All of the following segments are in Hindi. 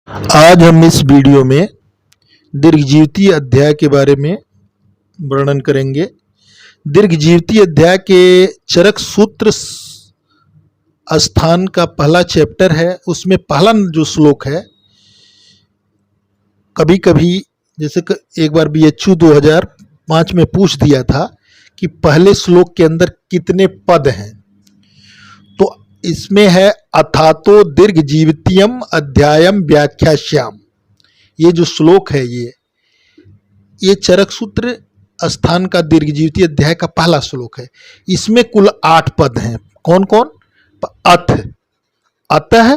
आज हम इस वीडियो में दीर्घजीवती अध्याय के बारे में वर्णन करेंगे। दीर्घजीवती अध्याय के चरक सूत्र स्थान का पहला चैप्टर है। उसमें पहला जो श्लोक है, कभी कभी जैसे एक बार BHU 2005 में पूछ दिया था कि पहले श्लोक के अंदर कितने पद हैं, तो इसमें है अथातो दीर्घजीवित्यम अध्यायम व्याख्यास्याम। ये जो श्लोक है ये चरक सूत्र स्थान का दीर्घजीविती अध्याय का पहला श्लोक है। इसमें कुल 8 पद हैं। कौन कौन? अथ, अतः,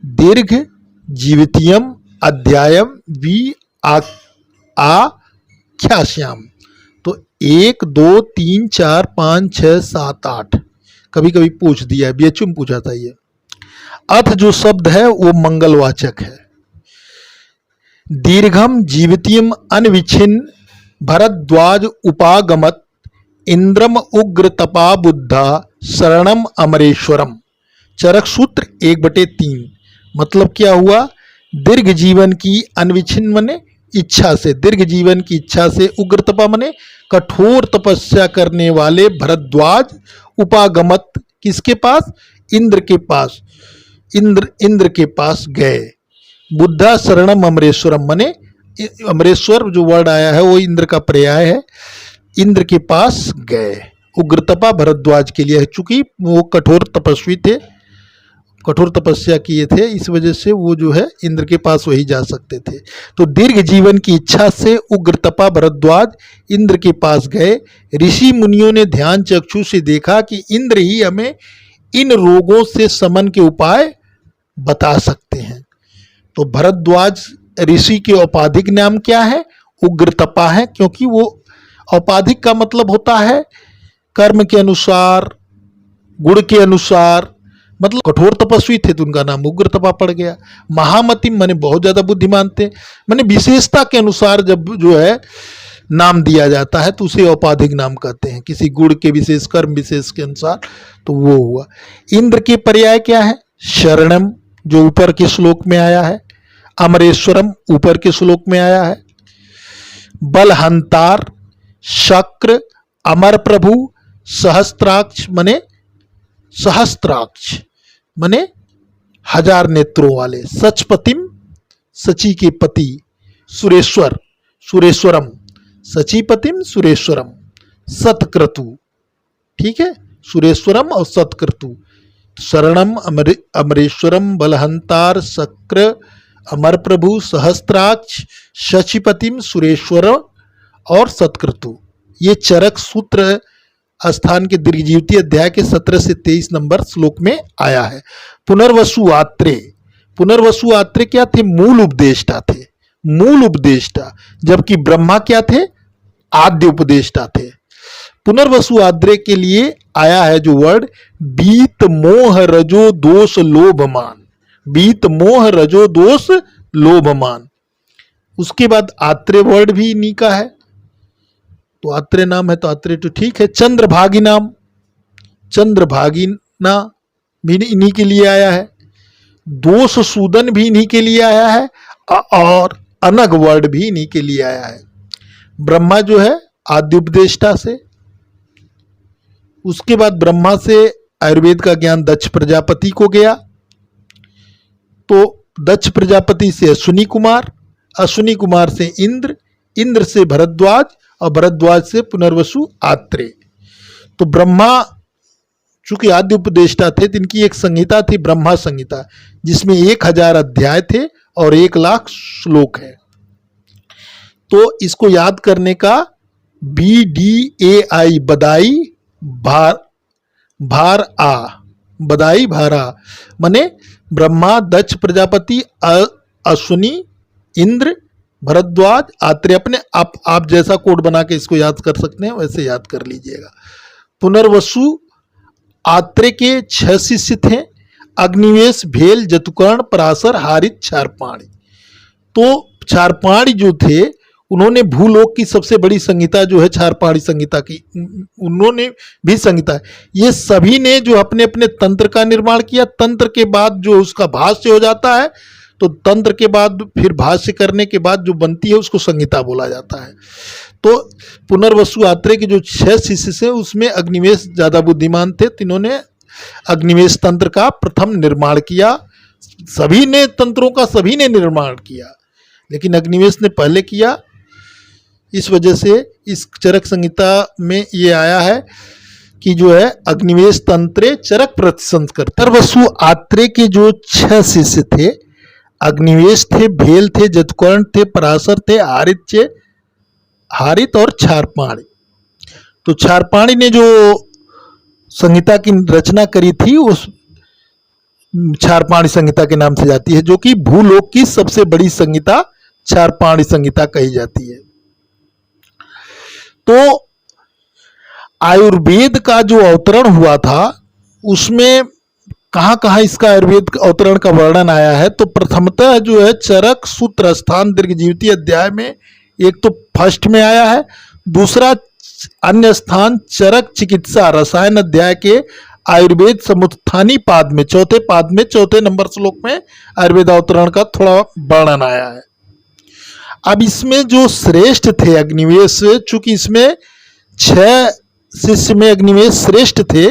दीर्घ, जीवितियम, अध्यायम, आख्यास्याम। तो 1 2 3 4 5 6 7 8 कभी कभी पूछ दिया है, BHU में पूछा था ये। अथ जो शब्द है वो मंगलवाचक है। दीर्घम जीवितियम अनविच्छिन्न भरद्वाज उपागमत इंद्रम उग्र तपा बुद्धा शरणम अमरेश्वरम। चरक सूत्र 1/3। मतलब क्या हुआ? दीर्घ जीवन की अनविच्छिन्न मने इच्छा से, दीर्घ जीवन की इच्छा से, उग्र तपा मने कठोर तपस्या करने वाले भरद्वाज उपागमत किसके पास? इंद्र के पास, इंद्र के पास गए। बुद्धा शरणम अमरेश्वरम मने अमरेश्वर जो वर्ड आया है वो इंद्र का पर्याय है। इंद्र के पास गए। उग्रतपा भरद्वाज के लिए है, चूंकि वो कठोर तपस्वी थे, कठोर तपस्या किए थे, इस वजह से वो जो है इंद्र के पास वही जा सकते थे। तो दीर्घ जीवन की इच्छा से उग्रतपा भरद्वाज इंद्र के पास गए। ऋषि मुनियों ने ध्यान चक्षु से देखा कि इंद्र ही हमें इन रोगों से शमन के उपाय बता सकते हैं। तो भरद्वाज ऋषि के औपाधिक नाम क्या है? उग्रतपा है, क्योंकि वो औपाधिक का मतलब होता है कर्म के अनुसार, गुण के अनुसार, मतलब कठोर तपस्वी थे तो उनका नाम उग्रतपा पड़ गया। महामतिम माने बहुत ज्यादा बुद्धिमान थे, माने विशेषता के अनुसार जब जो है नाम दिया जाता है तो उसे औपाधिक नाम कहते हैं, किसी गुण के विशेष, कर्म विशेष के अनुसार। तो वो हुआ। इंद्र के पर्याय क्या है? शरणम जो ऊपर के श्लोक में आया है, अमरेश्वरम ऊपर के श्लोक में आया है, बलहंतार, शक्र, अमर प्रभु, सहस्त्राक्ष मने सहस्त्राक्ष मने 1000 नेत्रों वाले, सचपतिम सची के पति, सुरेश्वर सुरेश्वरम, सचीपतिम सुरेश्वरम, सतक्रतु। ठीक है, सुरेश्वरम और सतक्रतु। शरणम अमरेश्वरम, बलहंतार, शक्र, अमर प्रभु, सहस्त्राक्ष, शचीपतिम, सुरेश्वर और सतक्रतु। ये चरक सूत्र स्थान के दीर्घजीविती अध्याय के 17 से 23 नंबर श्लोक में आया है। पुनर्वसु आत्रे, पुनर्वसु आत्रे क्या थे? मूल उपदेष्टा थे, मूल उपदेष्टा, जबकि ब्रह्मा क्या थे? आद्य उपदेष्टा थे। पुनर्वसु आद्रे के लिए आया है जो वर्ड बीत मोह रजो दोष लोभमान, बीत मोह रजो दोष लोभमान। उसके बाद आत्रे वर्ड भी इन्हीं का है, तो आत्रे नाम है तो आत्रे तो ठीक है। चंद्रभागी नाम, चंद्रभागिना भी इन्हीं के लिए आया है। दोष सूदन भी इन्हीं के लिए आया है और अनग वर्ड भी इन्हीं के लिए आया है। ब्रह्मा जो है आद्य उपदेष्टा से, उसके बाद ब्रह्मा से आयुर्वेद का ज्ञान दक्ष प्रजापति को गया, तो दक्ष प्रजापति से अश्विनी कुमार, अश्विनी कुमार से इंद्र, इंद्र से भरद्वाज और भरद्वाज से पुनर्वसु आत्रे। तो ब्रह्मा चूंकि आद्य उपदेष्टा थे तो इनकी एक संहिता थी, ब्रह्मा संहिता, जिसमें 1000 अध्याय थे और 1,00,000 श्लोक है। तो इसको याद करने का BDAI बदाई भार आ, बदाई भारा माने ब्रह्मा, दक्ष प्रजापति, अश्विनी, इंद्र, भरद्वाज, आत्रे। अपने आप जैसा कोड बना के इसको याद कर सकते हैं वैसे याद कर लीजिएगा। पुनर्वसु आत्रे के 6 शिष्य थे, अग्निवेश, भेल, जतुकर्ण, पराशर, हारित, क्षारपाणी। तो क्षारपाणी जो थे उन्होंने भूलोक की सबसे बड़ी संहिता जो है क्षारपाणी संहिता की, उन्होंने भी संहिता, ये सभी ने जो अपने अपने तंत्र का निर्माण किया। तंत्र के बाद जो उसका भाष्य हो जाता है तो तंत्र के बाद फिर भाष्य करने के बाद जो बनती है उसको संहिता बोला जाता है। तो पुनर्वसु आत्रेय के जो 6 शिष्य से उसमें अग्निवेश ज़्यादा बुद्धिमान थे, तो इन्होंने अग्निवेश तंत्र का प्रथम निर्माण किया। सभी ने तंत्रों का सभी ने निर्माण किया, लेकिन अग्निवेश ने पहले किया। इस वजह से इस चरक संहिता में ये आया है कि जो है अग्निवेश तंत्रे चरक प्रतिसंस्कृत। पुनर्वसु आत्रेय के जो 6 शिष्य थे, अग्निवेश थे, भेल थे, जतकर्ण थे, पराशर थे, हारित और क्षारपाणी। तो क्षारपाणी ने जो संहिता की रचना करी थी उस क्षारपाणी संहिता के नाम से जाती है, जो कि भूलोक की सबसे बड़ी संहिता क्षारपाणी संहिता कही जाती है। तो आयुर्वेद का जो अवतरण हुआ था उसमें कहाँ कहाँ इसका आयुर्वेद अवतरण का वर्णन आया है, तो प्रथमतः जो है चरक सूत्र स्थान दीर्घजीविती अध्याय में एक तो फर्स्ट में आया है, दूसरा अन्य स्थान चरक चिकित्सा रसायन अध्याय के आयुर्वेद समुत्थानी पाद में, चौथे पाद में, चौथे नंबर श्लोक में आयुर्वेद अवतरण का थोड़ा वर्णन आया है। अब इसमें जो श्रेष्ठ थे अग्निवेश, चूंकि इसमें 6 शिष्य में अग्निवेश श्रेष्ठ थे,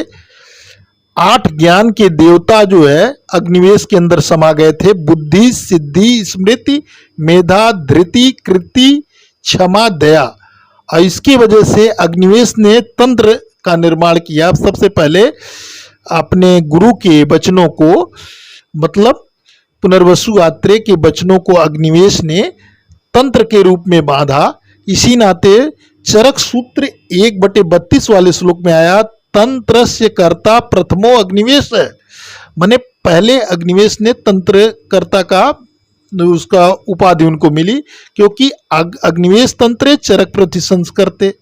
8 ज्ञान के देवता जो है अग्निवेश के अंदर समा गए थे। बुद्धि, सिद्धि, स्मृति, मेधा, धृति, कृति, क्षमा, दया। और इसकी वजह से अग्निवेश ने तंत्र का निर्माण किया। सबसे पहले अपने गुरु के वचनों को, मतलब पुनर्वसु आत्रेय के वचनों को अग्निवेश ने तंत्र के रूप में बांधा। इसी नाते चरक सूत्र 1/32 वाले श्लोक में आया, तंत्रस्य कर्ता प्रथमो अग्निवेश है। माने पहले अग्निवेश ने तंत्र कर्ता का उसका उपाधि उनको मिली, क्योंकि अग्निवेश तंत्रे चरक प्रतिसंस्कृते।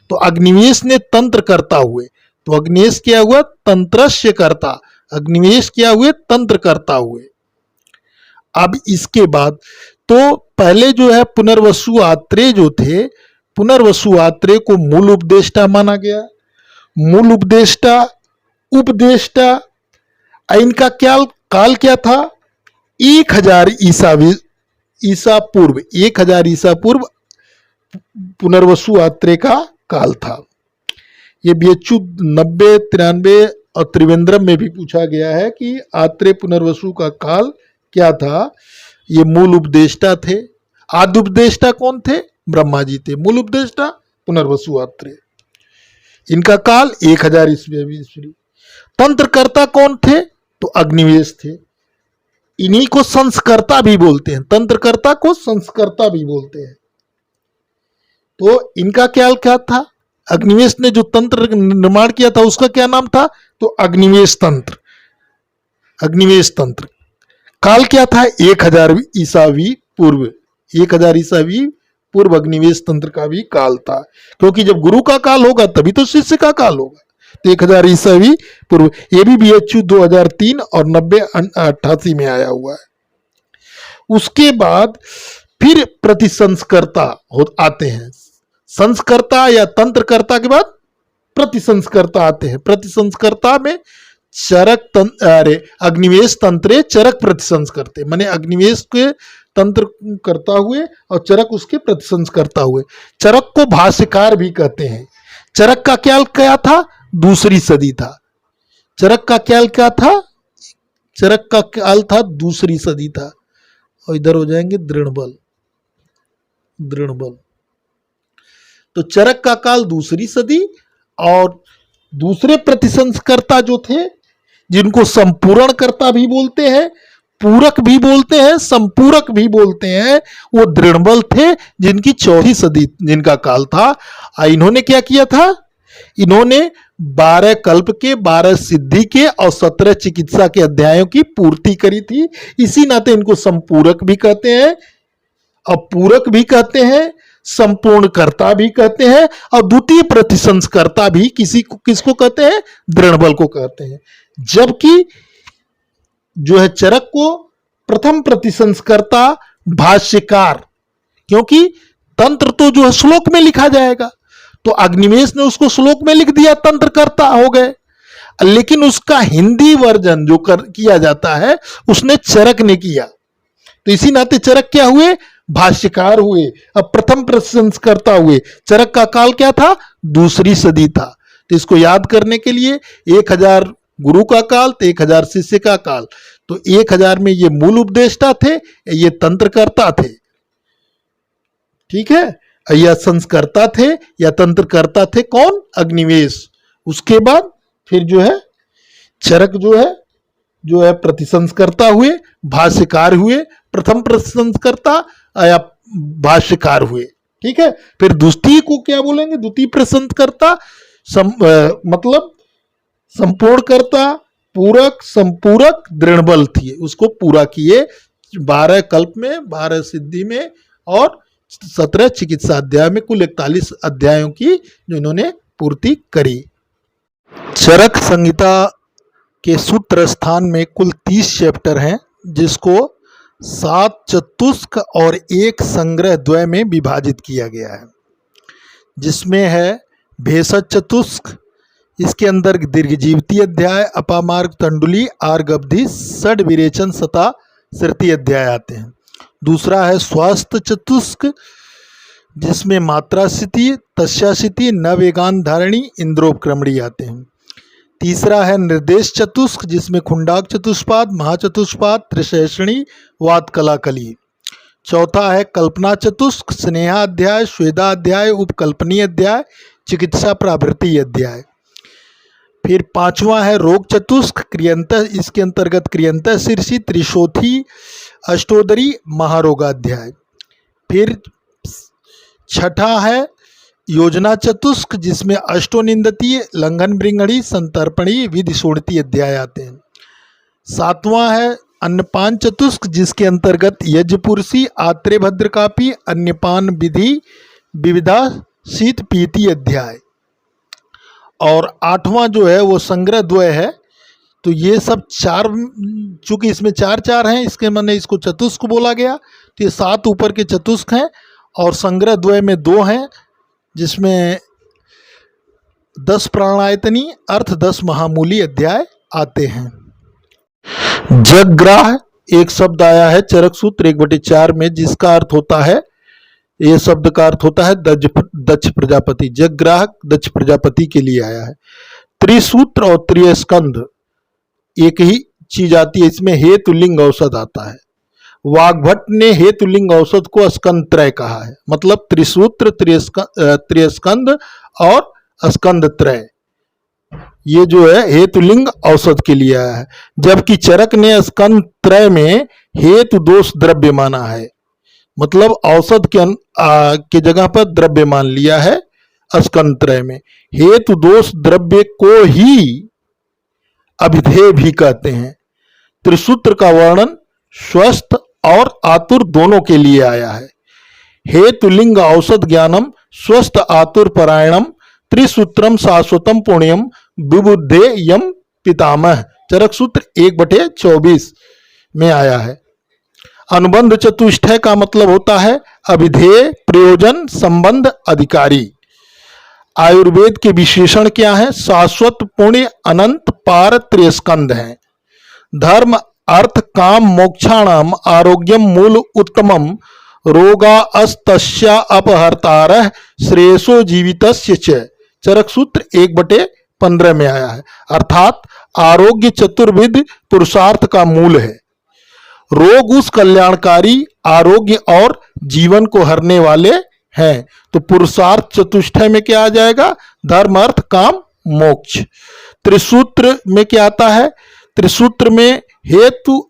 तो अग्निवेश ने तंत्र करता हुए, तो अग्निवेश क्या हुआ, तंत्रस्य कर्ता, अग्निवेश क्या हुए, तंत्र करता हुए। अब इसके बाद तो पहले जो है पुनर्वसु आत्रेय जो थे, पुनर्वसु आत्रेय को मूल उपदेष्टा माना गया। मूल उपदेष्टा, उपदेष्टा, इनका क्या काल क्या था, 1000 ईसा पूर्व, 1000 ईसा पूर्व पुनर्वसु आत्रेय का काल था। ये BHU 90, 93 और त्रिवेंद्रम में भी पूछा गया है कि आत्रेय पुनर्वसु का काल क्या था। ये मूल उपदेष्टा थे। आदि उपदेष्टा कौन थे, ब्रह्मा जी थे। मूल उपदेष्टा पुनर्वसु आत्रेय, इनका काल 1000 ईस्वी। तंत्रकर्ता कौन थे, तो अग्निवेश थे। इन्हीं को संस्कर्ता भी बोलते हैं, तंत्रकर्ता को संस्कर्ता भी बोलते हैं। तो इनका क्या था, अग्निवेश ने जो तंत्र निर्माण किया था उसका क्या नाम था, तो अग्निवेश तंत्र। अग्निवेश तंत्र काल क्या था, 1000 ईसावी पूर्व, 1000 ईसावी पूर्व अग्निवेश तंत्र का भी काल था। क्योंकि जब गुरु का काल होगा तभी तो शिष्य का काल होगा। तो 1000 ईसावी पूर्व, ये भी BHU 2003 और 90-88 में आया हुआ है। उसके बाद फिर प्रतिसंस्कर्ता आते हैं। संस्कर्ता या तंत्रकर्ता के बाद प्रतिसंस्कर्ता आते हैं। प्रतिसंस्कर्ता में अग्निवेश तंत्रे चरक प्रतिसंस्कर्ते, माने अग्निवेश के तंत्र करता हुए और चरक उसके प्रतिसंस्कर्ता हुए। चरक को भाष्यकार भी कहते हैं। चरक का क्या था, दूसरी सदी था। चरक का क्या था, चरक का काल था दूसरी सदी था। और इधर हो जाएंगे दृढ़बल। तो चरक का काल दूसरी सदी, और दूसरे प्रतिसंस्कर्ता जो थे, जिनको संपूर्णकर्ता भी बोलते हैं, पूरक भी बोलते हैं, संपूरक भी बोलते हैं, वो दृढ़बल थे, जिनकी 4वीं सदी जिनका काल था। इन्होंने क्या किया था, इन्होंने 12 कल्प के, 12 सिद्धि के और 17 चिकित्सा के अध्यायों की पूर्ति करी थी। इसी नाते इनको संपूरक भी कहते हैं, और पूरक भी कहते हैं, संपूर्णकर्ता भी कहते हैं, और द्वितीय प्रतिसंस्कर्ता भी किसको कहते हैं, दृढ़बल को कहते हैं। जबकि जो है चरक को प्रथम प्रतिसंस्कर्ता भाष्यकार, क्योंकि तंत्र तो जो है श्लोक में लिखा जाएगा, तो अग्निवेश ने उसको श्लोक में लिख दिया, तंत्रकर्ता हो गए। लेकिन उसका हिंदी वर्जन जो किया जाता है उसने चरक ने किया। तो इसी नाते चरक क्या हुए, भाष्यकार हुए। अब प्रथम प्रशंसकर्ता हुए। चरक का काल क्या था, दूसरी सदी था। तो इसको याद करने के लिए 1000 गुरु का काल तो 1000 शिष्य का काल। तो 1000 में ये मूल उपदेष्टा थे, ये तंत्रकर्ता थे, ठीक है, या संस्कर्ता थे या तंत्रकर्ता थे, कौन, अग्निवेश। उसके बाद फिर जो है चरक जो है प्रतिसंस्कर्ता हुए, भाष्यकार हुए, प्रथम प्रशंसकर्ता या भाष्यकार हुए, ठीक है। फिर द्वितीय को क्या बोलेंगे, द्वितीय प्रशंसकर्ता, मतलब संपूर्णकर्ता, पूरक, संपूरक, दृढ़बल थी, उसको पूरा किए 12 कल्प में, 12 सिद्धि में और 17 चिकित्सा अध्याय में, कुल 41 अध्यायों की जो इन्होंने पूर्ति करी। चरक संहिता के सूत्र स्थान में कुल 30 चैप्टर हैं, जिसको 7 चतुष्क और 1 संग्रह द्वय में विभाजित किया गया है, जिसमें है भेषज चतुष्क, इसके अंदर दीर्घजीवती अध्याय, अपामार्ग, तंडुली, आर्गब्धि, षड विरेचन, सता, श्रुति अध्याय आते हैं। दूसरा है स्वास्थ्य चतुष्क, जिसमें मात्रा स्थिति, तस्या स्थिति, नवेगान धारणी, इंद्रोपक्रमणी आते हैं। तीसरा है निर्देश चतुष्क, जिसमें खुंडाक चतुष्पाद, महाचतुष्पाद, त्रिशैषणी, वाद कलाकली। चौथा है कल्पना चतुष्क, स्नेहा अध्याय, श्वेदा अध्याय, उपकल्पनीय अध्याय, चिकित्सा प्रावृत्ति अध्याय। फिर पांचवा है रोग चतुष्क, क्रियंत, इसके अंतर्गत क्रियंत शीर्षी, त्रिशोथी, अष्टोदरी, महारोगाध्याय। फिर छठा है योजना चतुष्क, जिसमें अष्टोनिंदतीय, लंघन बृंगड़ी, संतर्पणी, विधि शोणती अध्याय आते हैं। सातवां है अन्नपान चतुष्क, जिसके अंतर्गत यज्ञपुरुषी, आत्रेय भद्रकापी, अन्नपान विधि, विविधा, शीत पीति अध्याय। और आठवां जो है वो संग्रह द्वय है। तो ये सब चार, चूंकि इसमें चार चार हैं, इसके माने इसको चतुष्क बोला गया। तो ये 7 ऊपर के चतुष्क हैं और संग्रह द्वय में 2 हैं, जिसमें 10 प्राणायतनी, अर्थ 10 महामूली अध्याय आते हैं। जगग्राह एक शब्द आया है चरक सूत्र 1/4 में, जिसका अर्थ होता है, ये शब्द का अर्थ होता है दक्ष प्रजापति। जगग्राह दक्ष प्रजापति के लिए आया है। त्रिसूत्र और त्रिस्कंध एक ही चीज आती है, इसमें हेतुलिंग औषध आता है। वाग्भट ने हेतुलिंग औषध को स्कंद त्रय कहा है, मतलब त्रिसूत्र, त्रिस्कंध और स्कंद त्रय, ये जो है हेतुलिंग औषध के लिए आया है। जबकि चरक ने स्कंद त्रय में हेतु दोष द्रव्य माना है, मतलब औषध के जगह पर द्रव्य मान लिया है स्कंद त्रय में। हेतु दोष द्रव्य को ही अभिधेय भी कहते हैं। त्रिसूत्र का वर्णन स्वस्थ और आतुर दोनों के लिए आया है। हेतुलिंग औषध ज्ञानम स्वस्थ आतुर परायणम त्रिसूत्रम शाश्वतम पुण्यम विबुद्धे यम पितामह, चरक सूत्र 1/24 में आया है। अनुबंध चतुष्टय का मतलब होता है अभिधेय, प्रयोजन, संबंध, अधिकारी। आयुर्वेद के विशेषण क्या है, शाश्वत, पुण्य, अनंत, पार, त्रिस्कंध है। धर्म, अर्थ, काम, मोक्षाणाम आरोग्यम मूल उत्तमम रोगा अस्तस्या अपहर्तारः श्रेयसो जीवितस्य च, चरक सूत्र 1/15 में आया है। अर्थात आरोग्य चतुर्विध पुरुषार्थ का मूल है। रोग उस कल्याणकारी, आरोग्य और जीवन को हरने वाले हैं। तो पुरुषार्थ चतुष्टय में क्या आ जाएगा, धर्म, अर्थ, काम, मोक्ष। त्रिसूत्र में क्या आता है, त्रिसूत्र में हेतु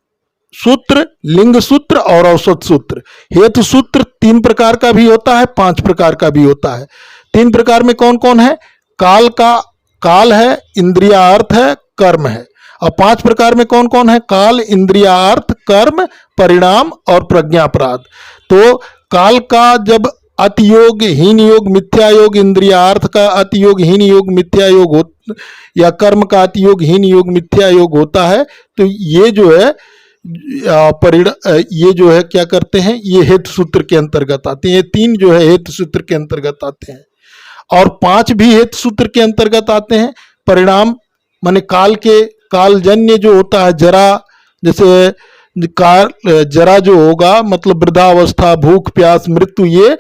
सूत्र, लिंग सूत्र और औषध सूत्र। हेतु सूत्र 3 प्रकार का भी होता है, 5 प्रकार का भी होता है। 3 प्रकार में कौन कौन है, काल है, इंद्रियार्थ है, कर्म है। और 5 प्रकार में कौन कौन है, काल, इंद्रियार्थ, कर्म, परिणाम और प्रज्ञापराध। तो काल का जब अतियोग, हीन योग, मिथ्या योग, इंद्रियार्थ का अतियोग, हीन योग, मिथ्या योग या कर्म का अतियोग, हीन योग, मिथ्या योग होता है, तो ये जो है ये जो है क्या करते हैं, ये हेतु सूत्र के अंतर्गत आते हैं। ये 3 जो है हेतु सूत्र के अंतर्गत आते हैं और 5 भी हेतु सूत्र के अंतर्गत आते हैं। परिणाम माने काल के, कालजन्य जो होता है, जरा, जैसे काल जरा जो होगा मतलब वृद्धावस्था, भूख प्यास, मृत्यु, ये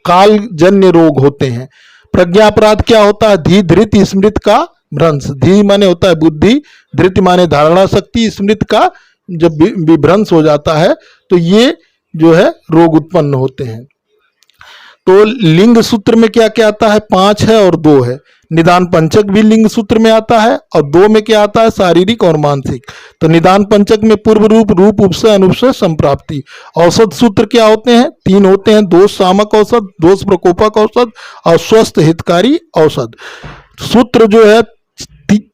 कालजन्य रोग होते हैं। प्रज्ञापराध क्या होता है? धी धृति स्मृत का भ्रंश। धी माने होता है बुद्धि, धृति माने धारणा शक्ति, स्मृत का जब विभ्रंश हो जाता है तो ये जो है रोग उत्पन्न होते हैं। तो लिंग सूत्र में क्या क्या आता है? 5 है और 2 है। निदान पंचक भी लिंग सूत्र में आता है और 2 में क्या आता है? शारीरिक और मानसिक। तो निदान पंचक में पूर्व रूप, रूप, उपसय, अनुपसय, संप्राप्ति। औषध सूत्र क्या होते हैं? 3 होते हैं। दोष शामक औषध, दोष प्रकोपक औषध और स्वस्थ हितकारी औषध। सूत्र जो है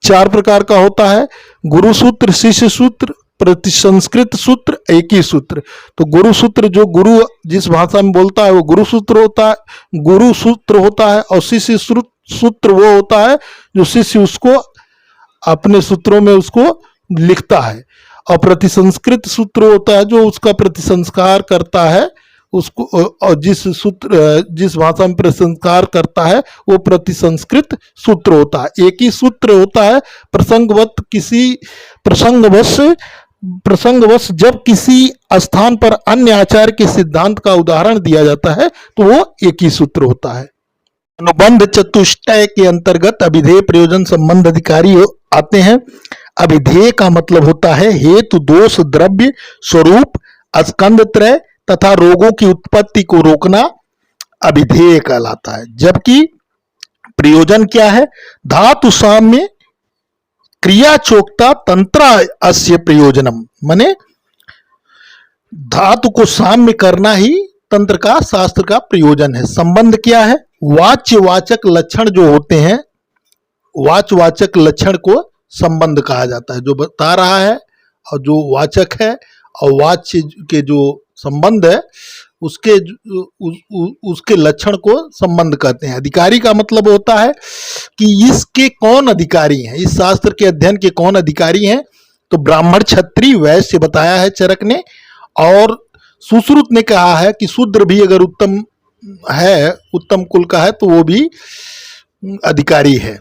4 प्रकार का होता है। गुरु सूत्र, शिष्य सूत्र, प्रतिसंस्कृत सूत्र, एक ही सूत्र। तो गुरु सूत्र जो गुरु जिस भाषा में बोलता है वो गुरु सूत्र होता है, गुरु सूत्र होता है। और शिष्य सूत्र वो होता है जो शिष्य उसको अपने सूत्रों में उसको लिखता है। और प्रतिसंस्कृत सूत्र होता है जो उसका प्रतिसंस्कार करता है उसको, और जिस भाषा में प्रतिसंस्कार करता है वो प्रतिसंस्कृत सूत्र होता है। एक ही सूत्र होता है। प्रसंगवश जब किसी स्थान पर अन्य आचार्य के सिद्धांत का उदाहरण दिया जाता है तो वो एक ही सूत्र होता है। अनुबंध चतुष्टय के अंतर्गत अभिधेय, प्रयोजन, संबंध, अधिकारी आते हैं। अभिधेय का मतलब होता है हेतु, दोष, द्रव्य, स्वरूप, स्कंध त्रय तथा रोगों की उत्पत्ति को रोकना अभिधेय कहलाता है। जबकि प्रयोजन क्या है? धातु साम्य क्रिया चोक्ता तंत्रा अस्य प्रयोजनम, माने धातु को साम्य करना ही तंत्र का, शास्त्र का प्रयोजन है। संबंध क्या है? वाच्यवाचक लक्षण जो होते हैं, वाच्यवाचक लक्षण को संबंध कहा जाता है। जो बता रहा है और जो वाचक है और वाच्य के जो संबंध है उसके लक्षण को संबंध कहते हैं। अधिकारी का मतलब होता है कि इसके कौन अधिकारी हैं, इस शास्त्र के अध्ययन के कौन अधिकारी हैं। तो ब्राह्मण, क्षत्रिय, वैश्य बताया है चरक ने। और सुश्रुत ने कहा है कि शूद्र भी अगर उत्तम है, उत्तम कुल का है तो वो भी अधिकारी है।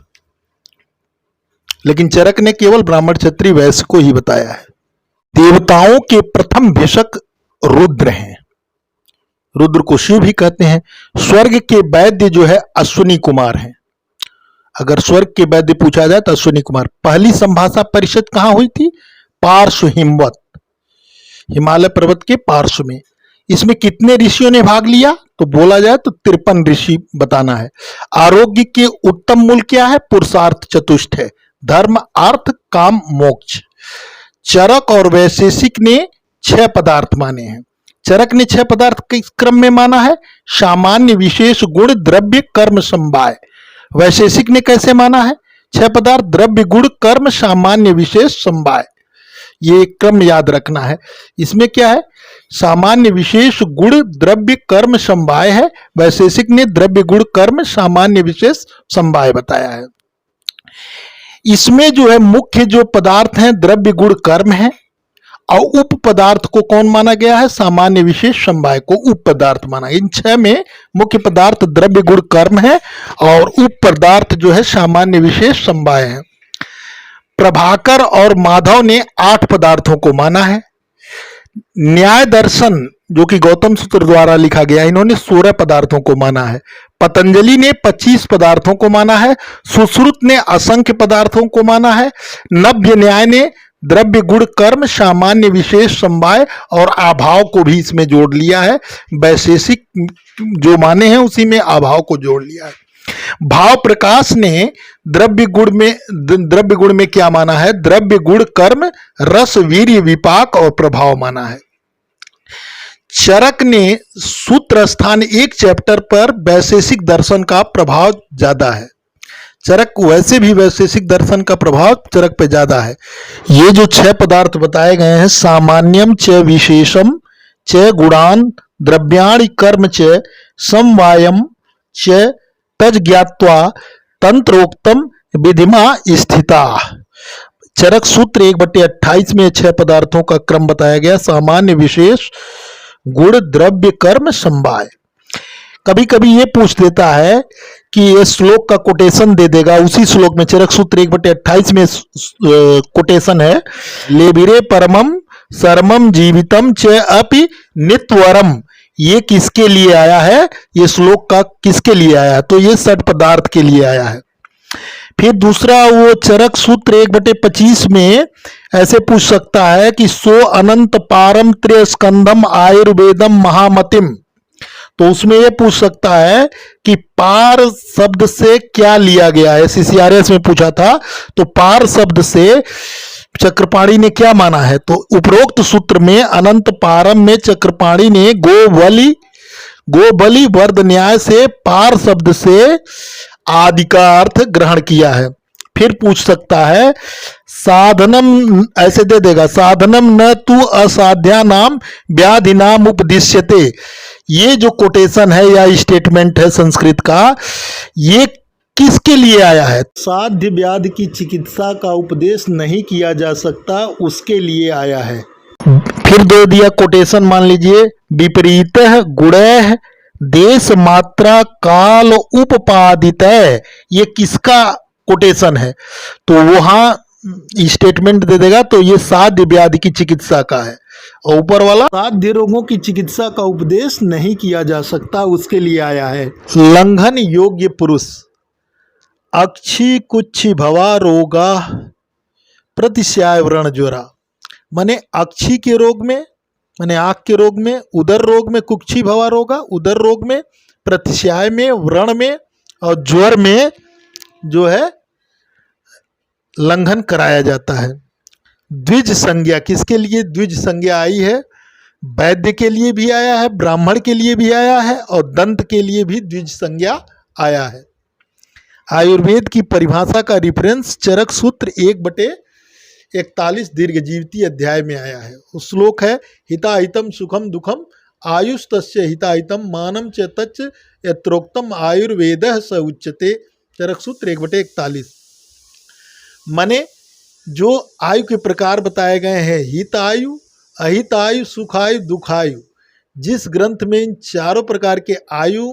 लेकिन चरक ने केवल ब्राह्मण, क्षत्रिय, वैश्य को ही बताया है। देवताओं के प्रथम भिषक रुद्र हैं। रुद्र को शिव भी कहते हैं। स्वर्ग के वैद्य जो है अश्विनी कुमार हैं। अगर स्वर्ग के वैद्य पूछा जाए तो अश्विनी कुमार। पहली संभाषा परिषद कहां हुई थी? पार्श्व हिमवत, हिमालय पर्वत के पार्श्व में। इसमें कितने ऋषियों ने भाग लिया? तो बोला जाए तो 53 ऋषि बताना है। आरोग्य के उत्तम मूल क्या है? पुरुषार्थ चतुष्ट है, धर्म, अर्थ, काम, मोक्ष। चरक और वैशेषिक ने 6 पदार्थ माने हैं। चरक ने 6 पदार्थ किस क्रम में माना है? सामान्य, विशेष, गुण, द्रव्य, कर्म, समवाय। वैशेषिक ने कैसे माना है? 6 पदार्थ, द्रव्य, गुण, कर्म, सामान्य, विशेष, समवाय। ये क्रम याद रखना है। इसमें क्या है? सामान्य, विशेष, गुण, द्रव्य, कर्म, समवाय है। वैशेषिक ने द्रव्य, गुण, कर्म, सामान्य, विशेष, समवाय बताया है। इसमें जो है मुख्य जो पदार्थ हैं द्रव्य, गुण, कर्म है। और उप पदार्थ को कौन माना गया है? सामान्य, विशेष, समवाय को उप पदार्थ माना। इन 6 में मुख्य पदार्थ द्रव्य, गुण, कर्म है और उप पदार्थ जो है सामान्य, विशेष, समवाय है। प्रभाकर और माधव ने 8 पदार्थों को माना है। न्याय दर्शन जो कि गौतम सूत्र द्वारा लिखा गया, इन्होंने 16 पदार्थों को माना है। पतंजलि ने 25 पदार्थों को माना है। सुश्रुत ने असंख्य पदार्थों को माना है। नव्य न्याय ने द्रव्य, गुण, कर्म, सामान्य, विशेष, समवाय और अभाव को भी इसमें जोड़ लिया है। वैशेषिक जो माने हैं उसी में अभाव को जोड़ लिया है। भाव प्रकाश ने द्रव्य गुण में क्या माना है? द्रव्य, गुण, कर्म, रस, वीर्य, विपाक और प्रभाव माना है। चरक ने सूत्र स्थान 1 चैप्टर पर वैशेषिक दर्शन का प्रभाव ज्यादा है। चरक वैसे भी वैशेषिक दर्शन का प्रभाव चरक पे ज्यादा है। ये जो 6 पदार्थ बताए गए हैं, सामान्यम च विशेषम च गुणान द्रव्याणि कर्म च समवायम च तज ज्ञात्वा तंत्रोक्तम विधिमा स्थिता। चरक सूत्र 1/28 में 6 पदार्थों का क्रम बताया गया। सामान्य, विशेष, गुण, द्रव्य, कर्म, समवाय। कभी कभी ये पूछ देता है कि ये श्लोक का कोटेशन दे देगा। उसी श्लोक में चरक सूत्र 1/28 में कोटेशन है, लेबिरे परमम सर्वम जीवितम च अपि नित्यवरम। ये किसके लिए आया है, ये श्लोक का किसके लिए आया है, तो ये सठ पदार्थ के लिए आया है। फिर दूसरा वो चरक सूत्र 1/25 में ऐसे पूछ सकता है कि सो अनंत पारम त्रिस्कंदम आयुर्वेदम महामतिम, तो उसमें ये पूछ सकता है कि पार शब्द से क्या लिया गया है, सीसीआरएस में पूछा था। तो पार शब्द से चक्रपाणी ने क्या माना है, तो उपरोक्त सूत्र में अनंत पारम में चक्रपाणी ने गोबली वर्द न्याय से पार शब्द से आदि का अर्थ ग्रहण किया है। फिर पूछ सकता है साधनम, ऐसे दे देगा साधनम न तू असाध्या नाम व्याधि नाम उपदिश्यते। ये जो कोटेशन है या स्टेटमेंट है संस्कृत का, ये किसके लिए आया है, साध्य व्याधि की चिकित्सा का उपदेश नहीं किया जा सकता उसके लिए आया है। फिर दे दिया कोटेशन, मान लीजिए विपरीत गुण देश मात्रा काल उपपादित, ये किसका कोटेशन है, तो वहां स्टेटमेंट दे देगा, तो ये साध्य व्याधि की चिकित्सा का है। और ऊपर वाला साध्य रोगों की चिकित्सा का उपदेश नहीं किया जा सकता उसके लिए आया है। लंघन योग्य पुरुष अक्षी कुक्षी भवा रोगा प्रतिश्याय व्रण ज्वरा, माने अक्षी के रोग में, माने आँख के रोग में, उदर रोग में कुक्षी भवा रोगा, उदर रोग में, प्रतिश्याय में, व्रण में और ज्वर में जो है लंघन कराया जाता है। द्विज संज्ञा किसके लिए द्विज संज्ञा आई है, वैद्य के लिए भी आया है, ब्राह्मण के लिए भी आया है और दंत के लिए भी द्विज संज्ञा आया है। आयुर्वेद की परिभाषा का रिफरेंस चरक सूत्र 1/41 दीर्घजीविती अध्याय में आया है। उस श्लोक है हिताहितम सुखम दुखम आयुष तस्य हिताहितम मानम च तच्च यत्रोक्तम आयुर्वेदः स उच्यते। चरक सूत्र 1/41, माने जो आयु के प्रकार बताए गए हैं, हितायु, अहितायु, सुखायु, दुखायु, जिस ग्रंथ में इन चारों प्रकार के आयु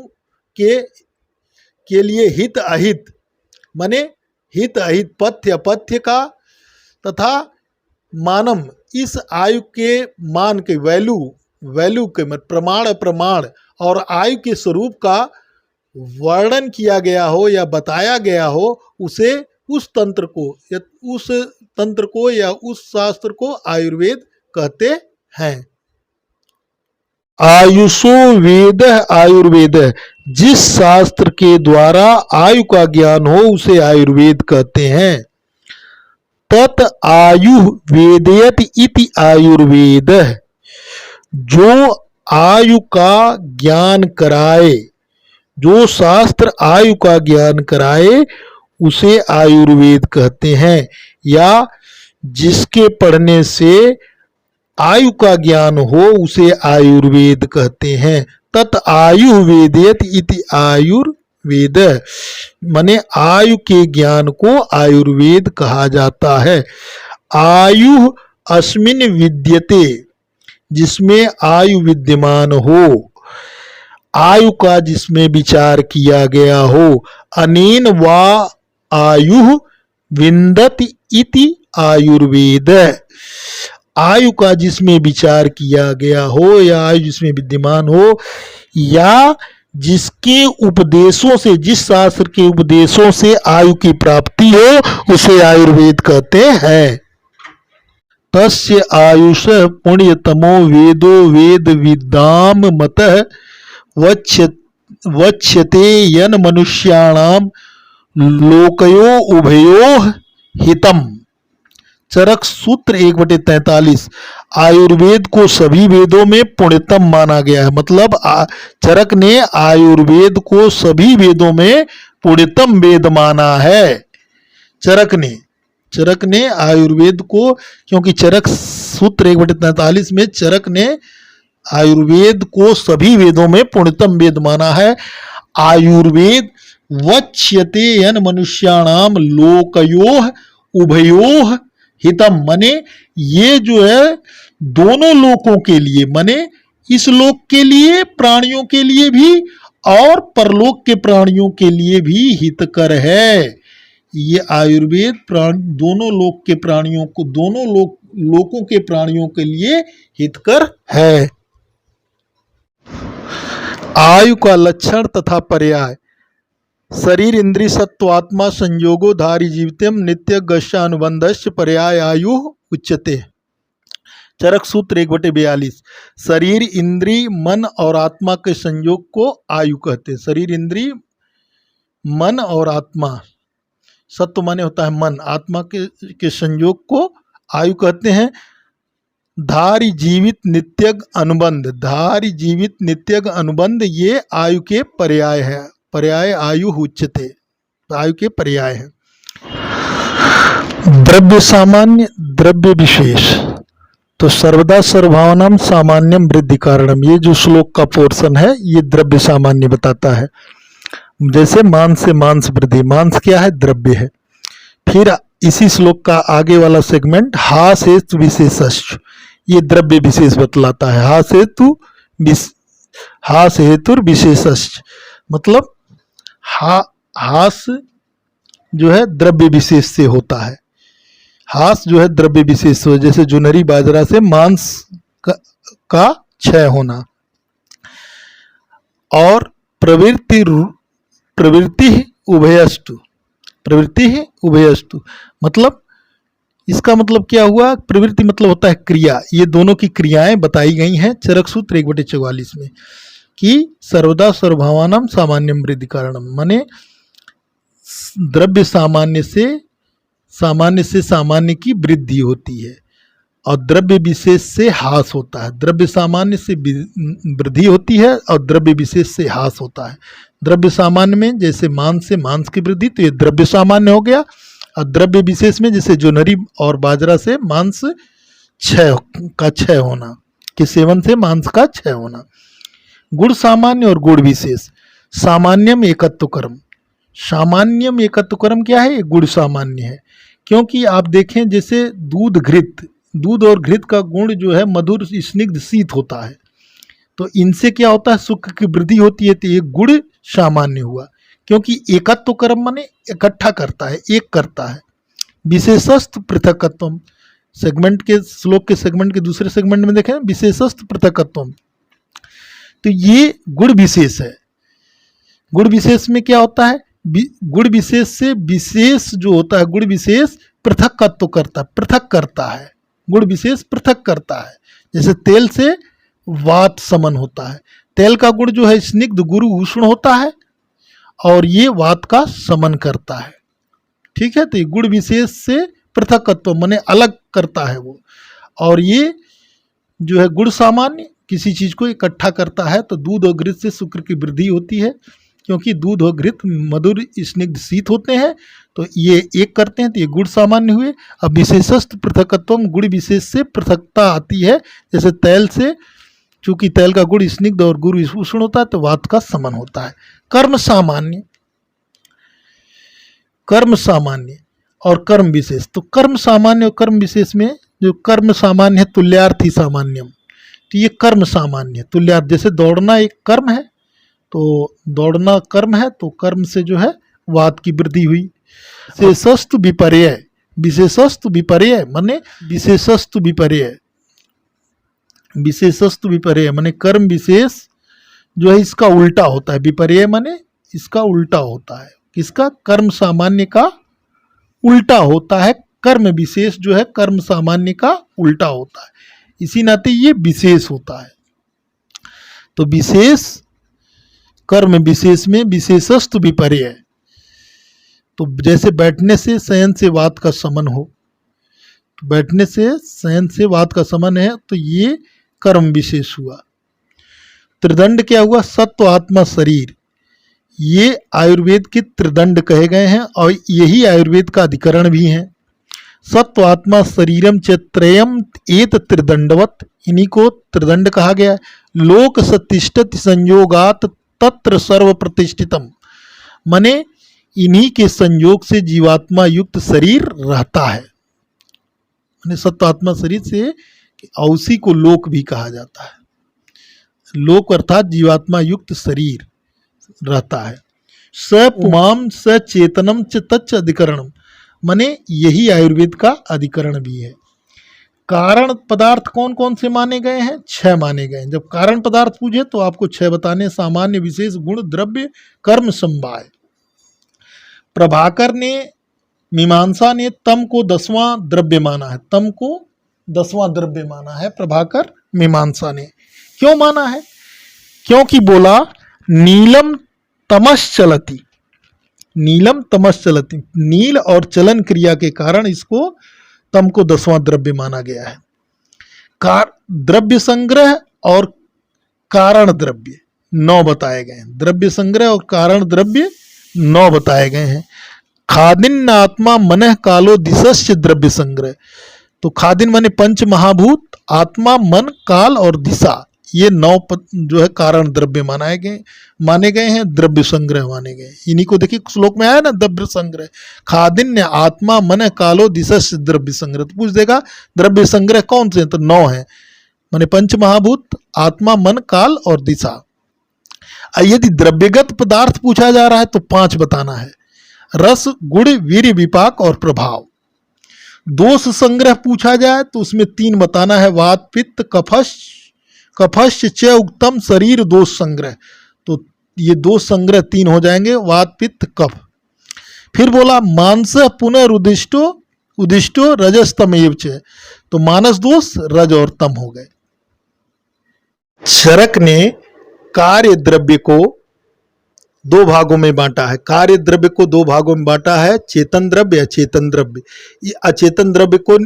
के लिए हित अहित, माने हित अहित, पथ्य अपथ्य का तथा मानम, इस आयु के मान के वैल्यू के मत प्रमाण अप्रमाण और आयु के स्वरूप का वर्णन किया गया हो या बताया गया हो, उसे उस तंत्र को या उस शास्त्र को आयुर्वेद कहते हैं। आयुषो वेद आयुर्वेद, जिस शास्त्र के द्वारा आयु का ज्ञान हो उसे आयुर्वेद कहते हैं। तत् आयु वेदयत इति आयुर्वेद, जो आयु का ज्ञान कराए, जो शास्त्र आयु का ज्ञान कराए उसे आयुर्वेद कहते हैं, या जिसके पढ़ने से आयु का ज्ञान हो उसे आयुर्वेद कहते हैं। तत् आयु वेदयत इति आयुर्वेद, माने आयु के ज्ञान को आयुर्वेद कहा जाता है। आयु अस्मिन् विद्यते, जिसमें आयु विद्यमान हो, आयु का जिसमें विचार किया गया हो। अनेन वा आयु विन्दति इति आयुर्वेद, आयु का जिसमें विचार किया गया हो या आयु जिसमें विद्यमान हो या जिसके उपदेशों से, जिस शास्त्र के उपदेशों से आयु की प्राप्ति हो उसे आयुर्वेद कहते हैं। तस्य आयुष पुण्यतमो वेदो वेद विद्याम मतः वक्ष्यते यन मनुष्याणाम लोकयो उभयो हितम। चरक सूत्र 1/43, आयुर्वेद को सभी वेदों में पुण्यतम माना गया है। मतलब चरक ने आयुर्वेद को सभी वेदों में पुण्यतम वेद माना है। चरक ने आयुर्वेद को, क्योंकि चरक सूत्र 1/43 में चरक ने आयुर्वेद को सभी वेदों में पुण्यतम वेद माना है। आयुर्वेद वक्ष्यते यन मनुष्याणाम लोकयोः उभयोः हितम, मने ये जो है दोनों लोकों के लिए, मने इस लोक के लिए प्राणियों के लिए भी और परलोक के प्राणियों के लिए भी हितकर है। ये आयुर्वेद दोनों लोक के प्राणियों को, दोनों लोक लोकों के प्राणियों के लिए हितकर है। आयु का लक्षण तथा पर्याय। शरीर इंद्रिय सत्वात्मा संयोगो धारी जीवितम नित्य गस्यानुबंधस्य पर्याय आयु उच्यते। चरक सूत्र 1/42। शरीर इंद्रिय मन और आत्मा के संयोग को आयु कहते हैं। शरीर इंद्रिय मन और आत्मा, सत्व माने होता है मन, आत्मा के संयोग को आयु कहते हैं। धारी जीवित नित्यग अनुबंध, धारी जीवित नित्यग अनुबंध ये आयु के पर्याय है। पर्याय आयु उच्यते, आयु के पर्याय है। द्रव्य सामान्य द्रव्य विशेष। तो सर्वदा सर्वभावनाम सामान्यम वृद्धि कारणम, ये जो श्लोक का पोर्शन है ये द्रव्य सामान्य बताता है। जैसे मांस से मांस वृद्धि, मांस क्या है? द्रव्य है। फिर इसी श्लोक का आगे वाला सेगमेंट हास हेतु विशेषश्च, ये द्रव्य विशेष बतलाता है। हास हेतु विशेषश्च मतलब हास जो है द्रव्य विशेष से होता है। हास जो है द्रव्य विशेष हो, जैसे जुनरी बाजरा से मांस का क्षय होना। और प्रवृत्ति उभयस्तु, प्रवृत्ति है उभयस्तु मतलब इसका मतलब क्या हुआ? प्रवृत्ति मतलब होता है क्रिया, ये दोनों की क्रियाएं बताई गई हैं चरक सूत्र 1/44 में कि सर्वदा सर्वभावानाम सामान्यम वृद्धि कारणम, माने द्रव्य सामान्य से सामान्य की वृद्धि होती है और द्रव्य विशेष से हास होता है। द्रव्य सामान्य से वृद्धि होती है और द्रव्य विशेष से हास होता है। द्रव्य सामान्य में जैसे मांस से मांस की वृद्धि, तो ये द्रव्य सामान्य हो गया। और द्रव्य विशेष में जैसे जोनरी और बाजरा से मांस क्षय होना, के सेवन से मांस का क्षय होना। गुण सामान्य और गुण विशेष। सामान्यम एकत्व कर्म, सामान्यम एकत्व कर्म क्या है? गुण सामान्य है। क्योंकि आप देखें जैसे दूध घृत, दूध और घृत का गुण जो है मधुर स्निग्ध शीत होता है, तो इनसे क्या होता है? सुख की वृद्धि होती है। तो ये गुण सामान्य हुआ, क्योंकि एकत्व कर्म माने इकट्ठा करता है, एक करता है। विशेषस्थ पृथकत्वम, सेगमेंट के श्लोक के सेगमेंट के दूसरे सेगमेंट में देखें विशेषस्थ पृथकत्वम, तो ये गुण विशेष है। गुण विशेष में क्या होता है? गुण विशेष से विशेष जो होता है, गुण विशेष पृथकत्व करता, पृथक करता है। गुण विशेष पृथक करता है। जैसे तेल से वात समन होता है, तेल का गुण जो है स्निग्ध गुरु उष्ण होता है और ये वात का समन करता है। ठीक है, तो ये गुण विशेष से पृथकत्व माने अलग करता है वो। और ये जो है गुण सामान्य किसी चीज को इकट्ठा करता है। तो दूध और घृत से शुक्र की वृद्धि होती है, क्योंकि दूध और घृत मधुर स्निग्ध शीत होते हैं, तो ये एक करते हैं, तो ये गुण सामान्य हुए। अब विशेषस्थ पृथकत्व, गुण विशेष से पृथकता आती है। जैसे तेल से, चूंकि तेल का गुण स्निग्ध और गुरु उष्ण होता है, तो वात का समन होता है। कर्म सामान्य, कर्म सामान्य और कर्म विशेष। तो कर्म सामान्य और कर्म विशेष में जो कर्म सामान्य है तुल्यार्थी सामान्यम, तो ये कर्म सामान्य है तुल्यार्थ। जैसे दौड़ना एक कर्म है, तो दौड़ना कर्म है, तो कर्म से जो है वात की वृद्धि हुई। विशेषस्तु विपर्यय, विशेषस्तु विपर्यय माने विशेषस्तु विपर्यय, विशेषस्तु विपर्यय माने कर्म विशेष जो है इसका उल्टा होता है। विपर्यय माने इसका उल्टा होता है। किसका? कर्म सामान्य का उल्टा होता है। कर्म विशेष जो है कर्म सामान्य का उल्टा होता है, इसी नाते ये विशेष होता है। तो विशेष कर्म विशेष में विशेषस्तु विपर्यय, तो जैसे बैठने से शयन से वात का समन हो, तो बैठने से शयन से वात का समन है, तो ये कर्म विशेष हुआ। त्रिदंड क्या हुआ? सत्व आत्मा शरीर, ये आयुर्वेद के त्रिदंड कहे गए हैं और यही आयुर्वेद का अधिकरण भी है। सत्व आत्मा शरीरम च त्रयम एत त्रिदंडवत, इन्हीं को त्रिदंड कहा गया है। लोक सतिष्ठति संयोगात तत्र सर्व प्रतिष्ठितम, माने इन्हीं के संयोग से जीवात्मा युक्त शरीर रहता है। माने सत्व आत्मा शरीर से, औसी को लोक भी कहा जाता है। लोक अर्थात जीवात्मा युक्त शरीर रहता है। स पुमाम स चेतनम च तच्च अधिकरणम, माने यही आयुर्वेद का अधिकरण भी है। कारण पदार्थ कौन कौन से माने गए हैं? 6 माने गए हैं। जब कारण पदार्थ पूछे तो आपको 6 बताने, सामान्य, विशेष, गुण, द्रव्य, कर्म, समवाय। प्रभाकर ने, मीमांसा ने तम को 10वां द्रव्य माना है। तम को 10वां द्रव्य माना है प्रभाकर, मीमांसा ने। क्यों माना है? क्योंकि बोला नीलम तमश्चलति, नीलम तमश्चलति, नील और चलन क्रिया के कारण इसको तम को 10वां द्रव्य माना गया है। द्रव्य संग्रह और कारण द्रव्य 9 बताए गए हैं। द्रव्य संग्रह और कारण द्रव्य 9 बताए गए हैं। खादिन आत्मा मनः कालो दिशस्य द्रव्य संग्रह, तो खादिन माने पंच महाभूत, आत्मा, मन, काल और दिशा, ये 9 जो है कारण द्रव्य माने गए हैं, द्रव्य संग्रह माने गए। इन्हीं को देखिए श्लोक में आया ना, द्रव्य संग्रह। खादिन्य आत्मा मन कालो दिशस्य द्रव्य संग्रह, तो पूछ देगा द्रव्य संग्रह कौन से हैं? तो 9 है, माने पंच महाभूत, आत्मा, मन, काल और दिशा। यदि द्रव्यगत पदार्थ पूछा जा रहा है तो 5 बताना है। रस, गुण, वीर्य, विपाक और प्रभाव। दोष संग्रह पूछा जाए तो उसमें 3 बताना है। वात, पित्त, कफश्च च उक्तम शरीर दोष संग्रह, तो ये दोष संग्रह 3 हो जाएंगे, वात, पित्त, कफ। फिर बोला मांस उदिष्टो रजस्तम एव च, तो मानस दोष रज और तम हो गए। चरक ने कार्य द्रव्य को 2 भागों में बांटा है। कार्य द्रव्य को 2 भागों में बांटा है, चेतन द्रव्य, अचेतन द्रव्य। ये अचेतन द्रव्य को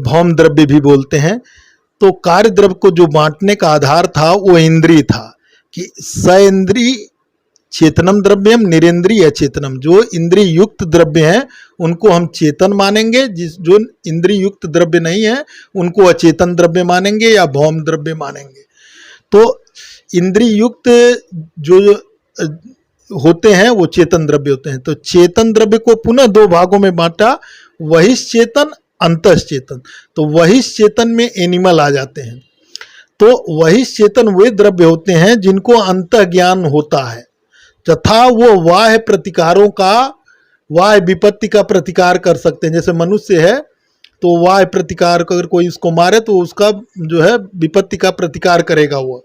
भौम द्रव्य भी बोलते हैं। तो कार्य द्रव्य को जो बांटने का आधार था वो इंद्रिय था, कि सइंद्रिय चेतनम द्रव्यम निरेंद्रिय अचेतनम, जो इंद्रिय युक्त द्रव्य हैं उनको हम चेतन मानेंगे, जो इंद्रिय युक्त द्रव्य नहीं है उनको अचेतन द्रव्य मानेंगे या भौम द्रव्य मानेंगे। तो इंद्रिय युक्त जो होते हैं वो चेतन द्रव्य होते हैं। तो चेतन द्रव्य को पुनः 2 भागों में बांटा, बहिश्चेतन, अंतश्चेतन। तो बहिश्चेतन में एनिमल आ जाते हैं। तो बहिश्चेतन वे द्रव्य होते हैं जिनको अंतः ज्ञान होता है, तथा वो बाह्य प्रतिकारों का, बाह्य विपत्ति का प्रतिकार कर सकते हैं। जैसे मनुष्य है तो बाह्य प्रतिकार, अगर कोई उसको मारे तो उसका जो है विपत्ति का प्रतिकार करेगा वो।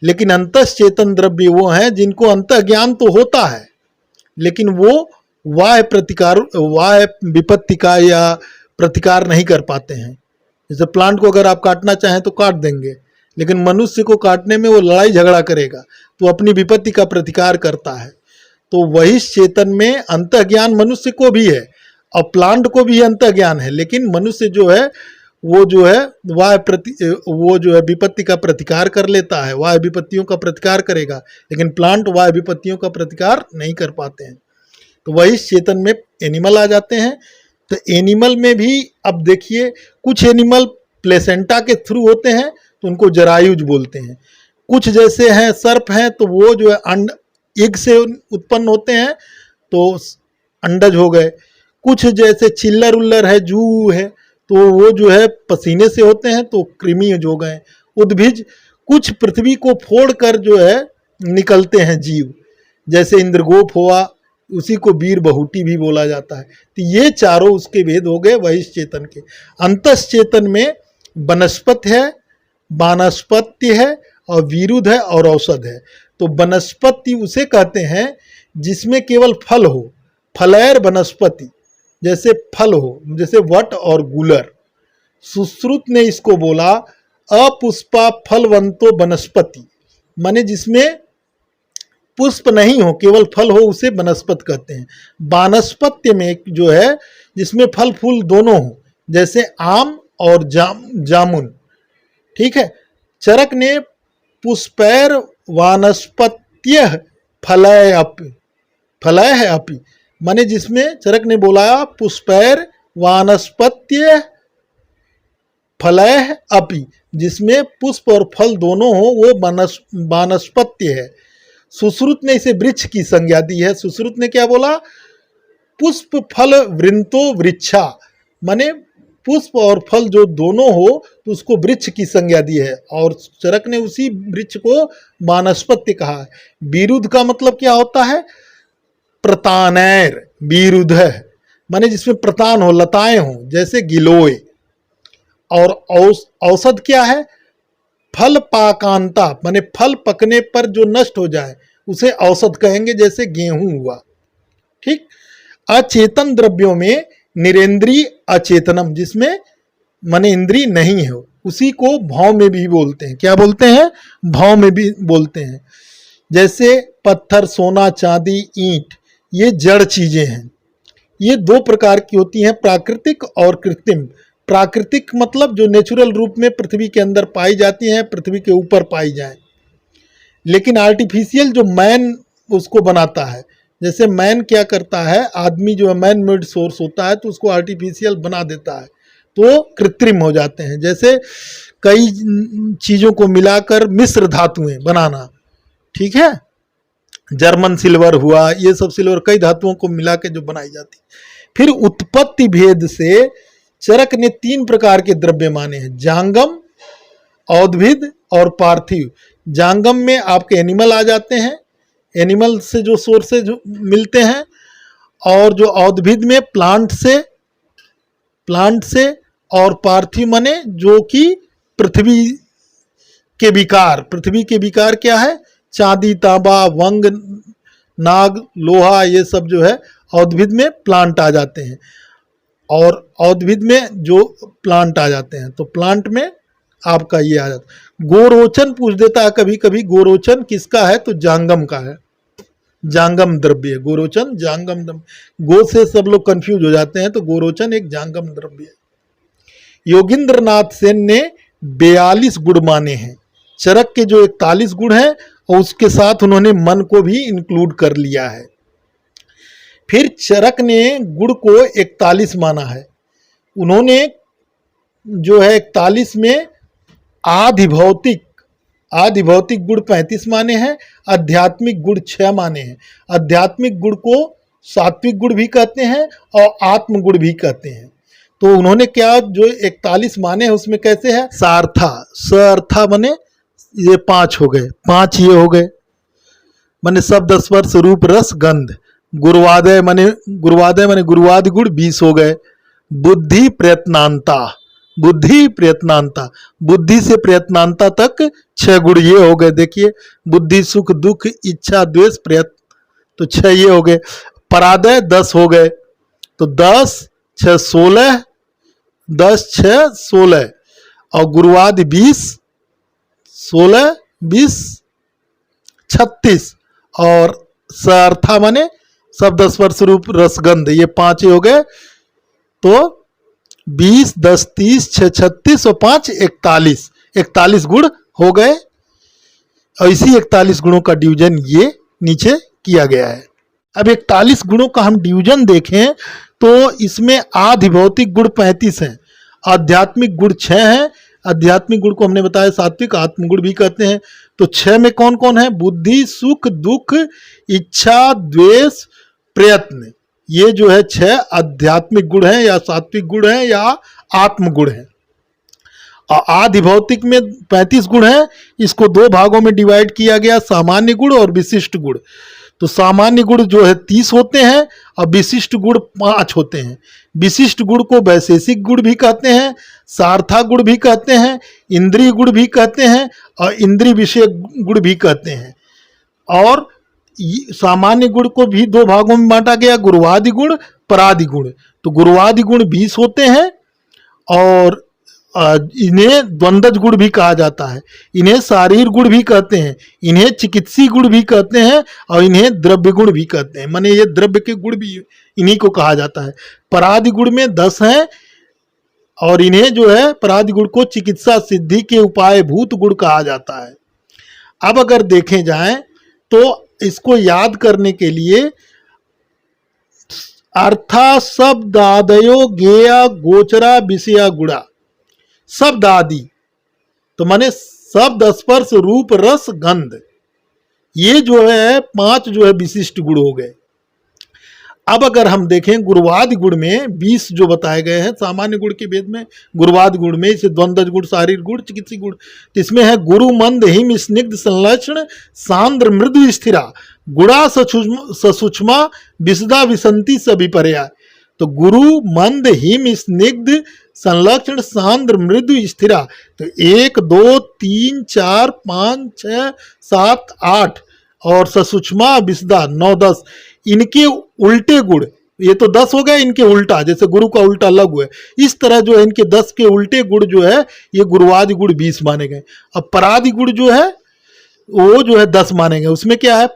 लेकिन अंतश्चेतन द्रव्य वो हैं जिनको अंतः ज्ञान तो होता है लेकिन वो बाह्य प्रतिकार, बाह्य विपत्ति का या प्रतिकार नहीं कर पाते हैं। जैसे प्लांट को अगर आप काटना चाहें तो काट देंगे, लेकिन मनुष्य को काटने में वो लड़ाई झगड़ा करेगा, तो अपनी विपत्ति का प्रतिकार करता है। तो वही चेतन में अंतः ज्ञान मनुष्य को भी है और प्लांट को भी अंतः ज्ञान है, लेकिन मनुष्य जो है वो जो है वो जो है विपत्ति का प्रतिकार कर लेता है, वाह विपत्तियों का प्रतिकार करेगा, लेकिन प्लांट वाह विपत्तियों का प्रतिकार नहीं कर पाते हैं। तो वही चेतन में एनिमल आ जाते हैं। तो एनिमल में भी अब देखिए कुछ एनिमल प्लेसेंटा के थ्रू होते हैं तो उनको जरायुज बोलते हैं। कुछ जैसे हैं सर्प हैं तो वो जो है एग से उत्पन्न होते हैं तो अंडज हो गए। कुछ जैसे चिल्लर उल्लर है, जू है, तो वो जो है पसीने से होते हैं तो कृमिज हो गए। उद्भिज कुछ पृथ्वी को फोड़कर जो है निकलते हैं जीव, जैसे इंद्रगोप हुआ, उसी को वीर बहुटी भी बोला जाता है। तो ये चारों उसके भेद हो गए बहिश्चेतन के। अंतश्चेतन में वनस्पति है, वानस्पत्य है और विरुद्ध है और औषध है। तो वनस्पति उसे कहते हैं जिसमें केवल फल हो, फलैर वनस्पति, जैसे फल हो, जैसे वट और गुलर। सुश्रुत ने इसको बोला अपुष्पा फलवंतो वनस्पति, माने जिसमें पुष्प नहीं हो केवल फल हो उसे वनस्पति कहते हैं। वानस्पत्य में जो है जिसमें फल फूल दोनों हो, जैसे आम और जामुन। ठीक है। चरक ने पुष्पैर वानस्पत्य फलय अपि, माने जिसमें चरक ने बोला पुष्पैर वानस्पत्य फलय अपि, जिसमें पुष्प और फल दोनों हो वो वानस्पत्य है। सुश्रुत ने इसे वृक्ष की संज्ञा दी है। सुश्रुत ने क्या बोला? पुष्प फल वृंतो वृक्षा, माने पुष्प और फल जो दोनों हो तो उसको वृक्ष की संज्ञा दी है, और चरक ने उसी वृक्ष को वानस्पत्य कहा है। विरुद्ध का मतलब क्या होता है? प्रतानैर विरुद्ध है, माने जिसमें प्रतान हो, लताएं हो, जैसे गिलोय। और औषध क्या है? फल पाकांता, माने फल पकने पर जो नष्ट हो जाए उसे औषध कहेंगे, जैसे गेहूं हुआ। ठीक। अचेतन द्रव्यों में निरेंद्रीय अचेतनम, जिसमें माने इंद्री नहीं हो, उसी को भौम में भी बोलते हैं। क्या बोलते हैं? भौम में भी बोलते हैं। जैसे पत्थर, सोना, चांदी, ईंट, ये जड़ चीजें हैं। ये दो प्रकार की होती हैं, प्राकृतिक और कृत्रिम। प्राकृतिक मतलब जो नेचुरल रूप में पृथ्वी के अंदर पाई जाती हैं, पृथ्वी के ऊपर पाई जाए। लेकिन आर्टिफिशियल जो मैन उसको बनाता है, जैसे मैन क्या करता है, आदमी जो है मैन मेड सोर्स होता है तो उसको आर्टिफिशियल बना देता है, तो कृत्रिम हो जाते हैं। जैसे कई चीज़ों को मिलाकर मिश्र धातुएं बनाना, ठीक है, जर्मन सिल्वर हुआ, ये सब सिल्वर कई धातुओं को मिला के जो बनाई जाती। फिर उत्पत्ति भेद से चरक ने 3 प्रकार के द्रव्य माने हैं, जांगम, औद्भिद और पार्थिव। जांगम में आपके एनिमल आ जाते हैं, एनिमल से जो सोर्सेज मिलते हैं, और जो औद्भिद में प्लांट से, और पार्थिव माने जो कि पृथ्वी के विकार क्या है? चांदी, तांबा, वंग, नाग, लोहा, ये सब जो है औद्भिद में प्लांट आ जाते हैं। और औद्भिद में जो प्लांट आ जाते हैं, तो प्लांट में आपका ये आ जाता है। गोरोचन पूछ देता है कभी कभी, गोरोचन किसका है? तो जांगम का है, जांगम द्रव्य है गोरोचन, जांगम द्रव्य। गो से सब लोग कंफ्यूज हो जाते हैं, तो गोरोचन एक जांगम द्रव्य है। योगिंद्रनाथ सेन ने 42 गुण माने हैं। चरक के जो 41 गुण हैं, और उसके साथ उन्होंने मन को भी इंक्लूड कर लिया है। फिर चरक ने गुण को 41 माना है। उन्होंने जो है 41 में आधिभौतिक गुण 35 माने हैं, आध्यात्मिक गुण 6 माने हैं। आध्यात्मिक गुण को सात्विक गुण भी कहते हैं और आत्म गुण भी कहते हैं। तो उन्होंने क्या जो 41 माने हैं उसमें कैसे है? सार्था माने ये 5 हो गए, 5 ये हो गए, माने शब्द, स्पर्श, रूप, रस, गंध। गुरुवादय माने गुरुवादि गुण 20 हो गए। बुद्धि प्रयत्नांता, बुद्धि से प्रयत्नांता तक 6 गुण ये हो गए। देखिए, बुद्धि, सुख, दुख, इच्छा, द्वेष, प्रयत्न, तो 6 ये हो गए। परादय 10 हो गए, तो 10 6 16, 10 6 16, और गुरुवादि 20, 16 20 36, और सार्था माने शब्द, स्पर्श, रूप, रसगंध, ये 5 हो गए। तो 20 10 30 6 36 और 5 41 गुण हो गए। और इसी 41 गुणों का डिवीजन ये नीचे किया गया है। अब 41 गुणों का हम डिवीजन देखें तो इसमें आधिभौतिक गुण 35 हैं, आध्यात्मिक गुण 6 हैं। आध्यात्मिक गुण को हमने बताया सात्विक, आत्मगुण भी कहते हैं। तो 6 में कौन कौन है? बुद्धि, सुख, दुख, इच्छा, द्वेष, प्रयत्न, ये जो है 6 आध्यात्मिक गुण हैं, या सात्विक गुण हैं, या आत्मगुण हैं। और आधिभौतिक में 35 गुण हैं। इसको 2 भागों में डिवाइड किया गया, सामान्य गुण और विशिष्ट गुण। तो सामान्य गुण जो है 30 होते हैं, और विशिष्ट गुण 5 होते हैं। विशिष्ट गुण को वैशेषिक गुण भी कहते हैं, सार्था गुण भी कहते हैं, इंद्रिय गुण भी कहते हैं, और इंद्रिय विषय गुण भी कहते हैं। और सामान्य गुण को भी 2 भागों में बांटा गया, गुरुवादि गुण, परादि गुण। तो गुरुवादि गुण 20 होते हैं, और इन्हें द्वंद्वज गुण भी कहा जाता है, इन्हें शारीर गुण भी कहते हैं, इन्हें चिकित्सीय गुण भी कहते हैं, और इन्हें द्रव्य गुण भी कहते हैं। माने ये द्रव्य के गुण भी इन्हीं को कहा जाता है। परादि गुण में 10 हैं, और इन्हें जो है परादि गुण को चिकित्सा सिद्धि के उपाय भूत गुण कहा जाता है। अब अगर देखें जाए तो इसको याद करने के लिए अर्था शब्दादयो गेया गोचरा विषया गुणा, शब्द आदि, तो माने शब्द, स्पर्श, रूप, रस, गंध, ये जो है 5 जो है विशिष्ट गुण हो गए। अब अगर हम देखें गुरुवादि गुण में 20 जो बताए गए हैं सामान्य गुण के भेद में, गुरुवादि गुण में इसे द्वंद्वज गुण, शारीर गुण, चिकित्सीय गुण, इसमें है गुरु मंद हिम स्निग्ध संलक्षण सांद्र मृदु स्थिरा गुणा ससूक्ष्मा विशदा विसंति सविपर्या। तो गुरु मंद हिम स्निग्ध संलक्षण सांद्र मृदु स्थिरा। तो 1 2 3 4 5 6 7 8 और ससूक्ष्मा विशदा 9 10 इनके उल्टे गुण, ये तो 10 हो गए, इनके उल्टा जैसे गुरु का उल्टा लघु है, इस तरह जो है इनके 10 के उल्टे गुण जो है ये गुरुवादि गुण 20 माने गए। अब परादि गुण जो है वो जो है 10 माने गए। उसमें क्या है,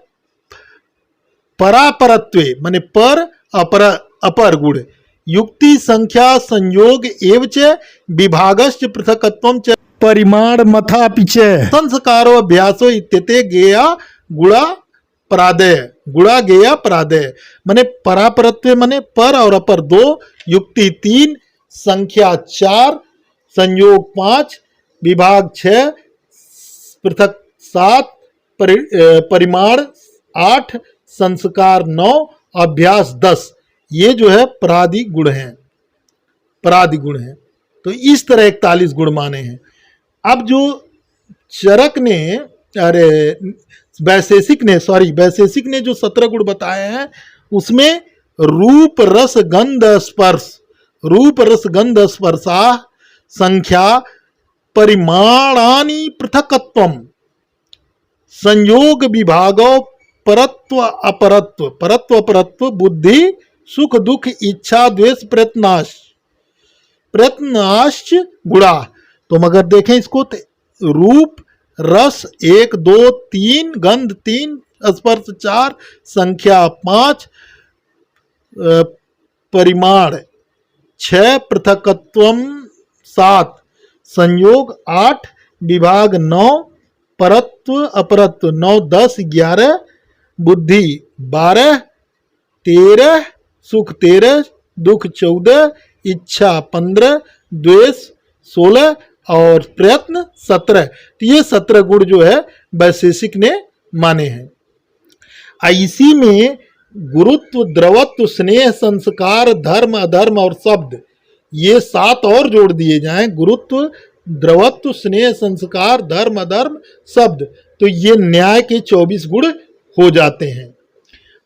परापरत्वे माने पर अपर अपर गुण, युक्ति संख्या संयोग एवच विभागश्च पृथकत्वम च परिमाण मथा पिचे संस्कारो अभ्यासो इत्यते गेया गुणा परादय, गुणा गेया परादय। माने परापरत्व माने पर और अपर 2, युक्ति 3, संख्या 4, संयोग 5, विभाग 6, पृथक 7, परिमाण 8, संस्कार 9, अभ्यास 10, ये जो है परादि गुण हैं, परादि गुण हैं। तो इस तरह 41 गुण माने हैं। अब जो चरक ने वैशेषिक ने जो 17 गुण बताए हैं उसमें रूप रस गंध स्पर्श, रूप रस गंध स्पर्शा संख्या परिमाणानि पृथकत्वम संयोग विभागो परत्व अपरत्व, परत्व अपरत्व बुद्धि सुख दुख इच्छा द्वेष प्रयत्नाश्च गुणा। तो मगर देखें इसको, रूप रस 1 2 3, गंध 3, स्पर्श 4, संख्या 5, परिमाण 6, पृथकत्वम 7, संयोग 8, विभाग 9, परत्व अपरत्व 9 10 11, बुद्धि 12, 13, सुख 13, दुख 14, इच्छा 15, द्वेष 16 और प्रयत्न 17। तो ये 17 गुण जो है वैशेषिक ने माने हैं। इसी में गुरुत्व द्रवत्व स्नेह संस्कार धर्म अधर्म और शब्द, ये 7 और जोड़ दिए जाएं, गुरुत्व द्रवत्व स्नेह संस्कार धर्म अधर्म शब्द, तो ये न्याय के 24 गुण हो जाते हैं।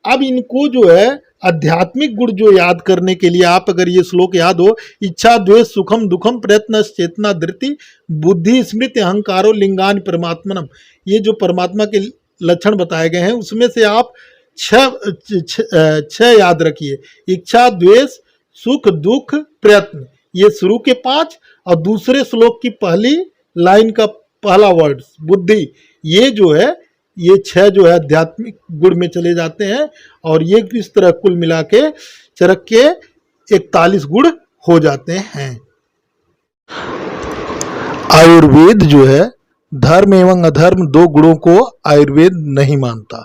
अब इनको जो है आध्यात्मिक गुण जो याद करने के लिए, आप अगर ये श्लोक याद हो, इच्छा द्वेष सुखम दुखम प्रयत्न चेतना धृति बुद्धि स्मृति अहंकारो लिंगान परमात्मनम, ये जो परमात्मा के लक्षण बताए गए हैं उसमें से आप 6 याद रखिए। इच्छा द्वेष सुख दुख प्रयत्न, ये शुरू के 5 और दूसरे श्लोक की पहली लाइन का पहला वर्ड बुद्धि, ये जो है ये 6 जो है आध्यात्मिक गुण में चले जाते हैं और ये इस तरह कुल मिला के चरक के 41 गुण हो जाते हैं। आयुर्वेद जो है धर्म एवं अधर्म 2 गुणों को आयुर्वेद नहीं मानता।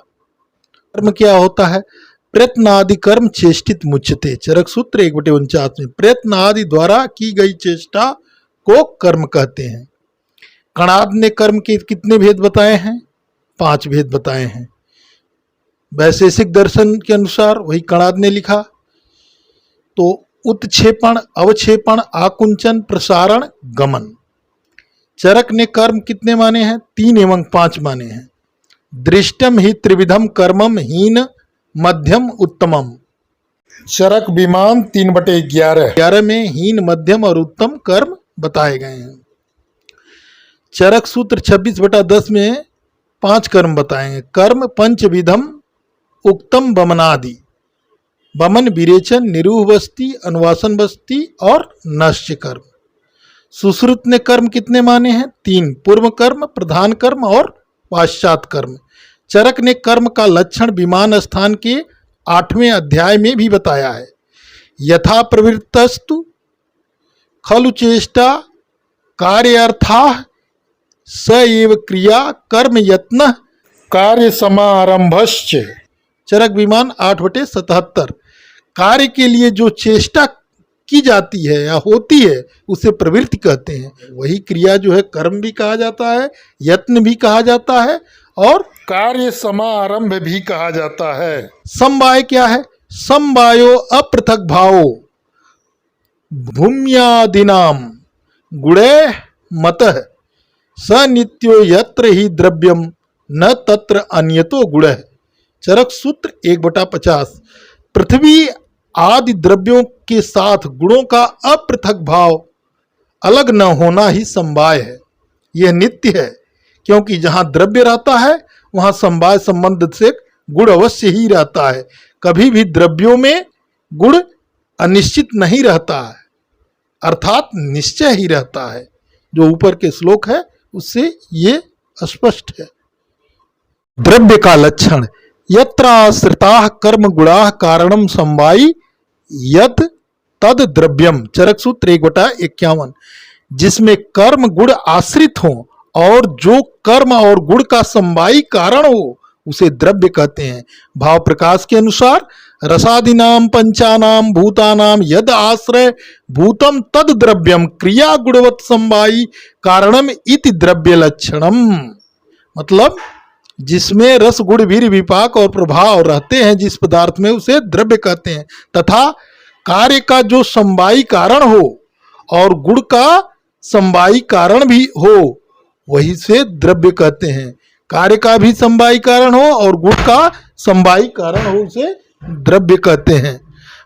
कर्म क्या होता है, प्रयत्न आदि कर्म चेष्टित मुच्यते, चरक सूत्र 1/49 में प्रयत्न आदि द्वारा की गई चेष्टा को कर्म कहते हैं। कणाद ने कर्म के कितने भेद बताए हैं, 5 भेद बताए हैं। वैशेषिक दर्शन के अनुसार वही कणाद ने लिखा, तो उत्क्षेपण अवक्षेपण आकुंचन प्रसारण गमन। चरक ने कर्म कितने माने हैं, 3 एवं 5 माने हैं। दृष्टम ही त्रिविधम कर्मम हीन मध्यम उत्तमम, चरक विमान 3/11 में हीन मध्यम और उत्तम कर्म बताए गए हैं। चरक सूत्र 26/10 में 5 कर्म बताए हैं। कर्म पंचविधम उक्तम बमनादि, बमन विरेचन निरूह वस्ती अनुवासन वस्ती और नश्य कर्म। सुश्रुत ने कर्म कितने माने हैं, 3, पूर्व कर्म प्रधान कर्म और पाश्चात कर्म। चरक ने कर्म का लक्षण विमान स्थान के 8वें अध्याय में भी बताया है। यथा प्रवृत्तस्तु खलु चेष्टा कार्यार्था स एव क्रिया कर्म यत्न कार्य समारंभश्च, चरक विमान 8/77। कार्य के लिए जो चेष्टा की जाती है या होती है उसे प्रवृत्ति कहते हैं। वही क्रिया जो है कर्म भी कहा जाता है, यत्न भी कहा जाता है और कार्य समारंभ भी कहा जाता है। समवाय क्या है, समवायो अपृथक भावो भूम्यादिनाम गुणे मतः स नित्यो यत्र ही द्रव्यम न तत्र अन्यतो गुणः, चरक सूत्र 1/50। पृथ्वी आदि द्रव्यों के साथ गुणों का अपृथक भाव अलग न होना ही समवाय है। यह नित्य है, क्योंकि जहां द्रव्य रहता है वहां समवाय संबंध से गुण अवश्य ही रहता है। कभी भी द्रव्यों में गुण अनिश्चित नहीं रहता है, अर्थात निश्चय ही रहता है। जो ऊपर के श्लोक है उससे ये स्पष्ट है। द्रव्य का लक्षण, यत्र आश्रिताः कर्म गुणाः कारणम समवायी यत् तद द्रव्यम, चरक सूत्र 1/51। जिसमें कर्म गुण आश्रित हो और जो कर्म और गुण का समवायी कारण हो उसे द्रव्य कहते हैं। भाव प्रकाश के अनुसार रसादीनाम पंचानाम भूतानाम यद आश्रय भूतम तद द्रव्यम क्रिया गुणवत समवायी कारणम इति द्रव्य लक्षणम। मतलब जिसमें रस गुण वीर्य विपाक और प्रभाव रहते हैं जिस पदार्थ में उसे द्रव्य कहते हैं, तथा कार्य का जो समवायी कारण हो और गुण का समवायी कारण भी हो वही से द्रव्य कहते हैं। कार्य का भी समवायी कारण हो और गुण का समवायी कारण हो उसे द्रव्य कहते हैं।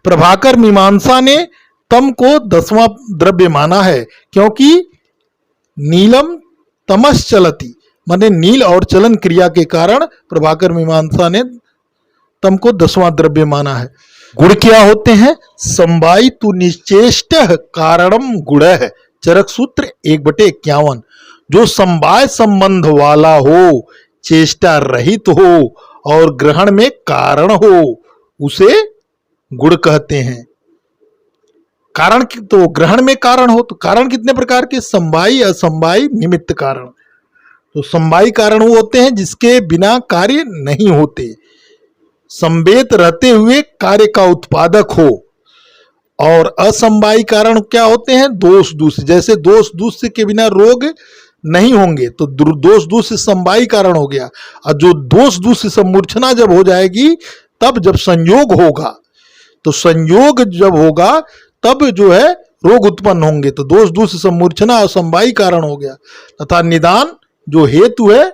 प्रभाकर मीमांसा ने तम को 10वां द्रव्य माना है, क्योंकि नीलम तमस चलती, माने नील और चलन क्रिया के कारण प्रभाकर मीमांसा ने तम को 10वां द्रव्य माना है। गुण क्या होते हैं? समवायी तु निश्चेष्ट कारणम गुण है, चरक सूत्र 1/51। जो समवाय संबंध वाला हो, चेष्टा रहित हो और ग्रहण में कारण हो उसे गुण कहते हैं। कारण तो ग्रहण में कारण हो, तो कारण कितने प्रकार के? समवायी, असमवायी, निमित्त कारण। तो समवायी कारण वो होते हैं जिसके बिना कार्य नहीं होते, संवेद रहते हुए कार्य का उत्पादक हो। और असमवायी कारण क्या होते हैं? दोष दूष्य। जैसे दोष दूष्य के बिना रोग नहीं होंगे तो दोष दूष्य समवायी कारण हो गया। और जो दोष दूष्य समूर्छना जब हो जाएगी तब जब संयोग होगा, तो संयोग जब होगा तब जो है रोग उत्पन्न होंगे। तो दोष दूष्य समूर्छना असमवायी कारण हो गया, तथा निदान जो हेतु है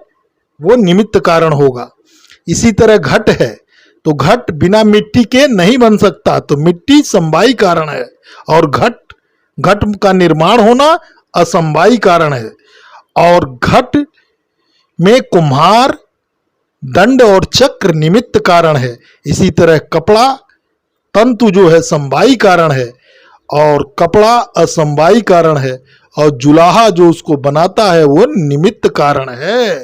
वो निमित्त कारण होगा। इसी तरह घट है, तो घट बिना मिट्टी के नहीं बन सकता, तो मिट्टी समवायी कारण है। और घट का निर्माण होना असमवायी कारण है। और घट में कुम्हार, दंड और चक्र निमित्त कारण है। इसी तरह कपड़ा तंतु जो है समवायी कारण है और कपड़ा असमवायी कारण है, और जुलाहा जो उसको बनाता है वो निमित्त कारण है।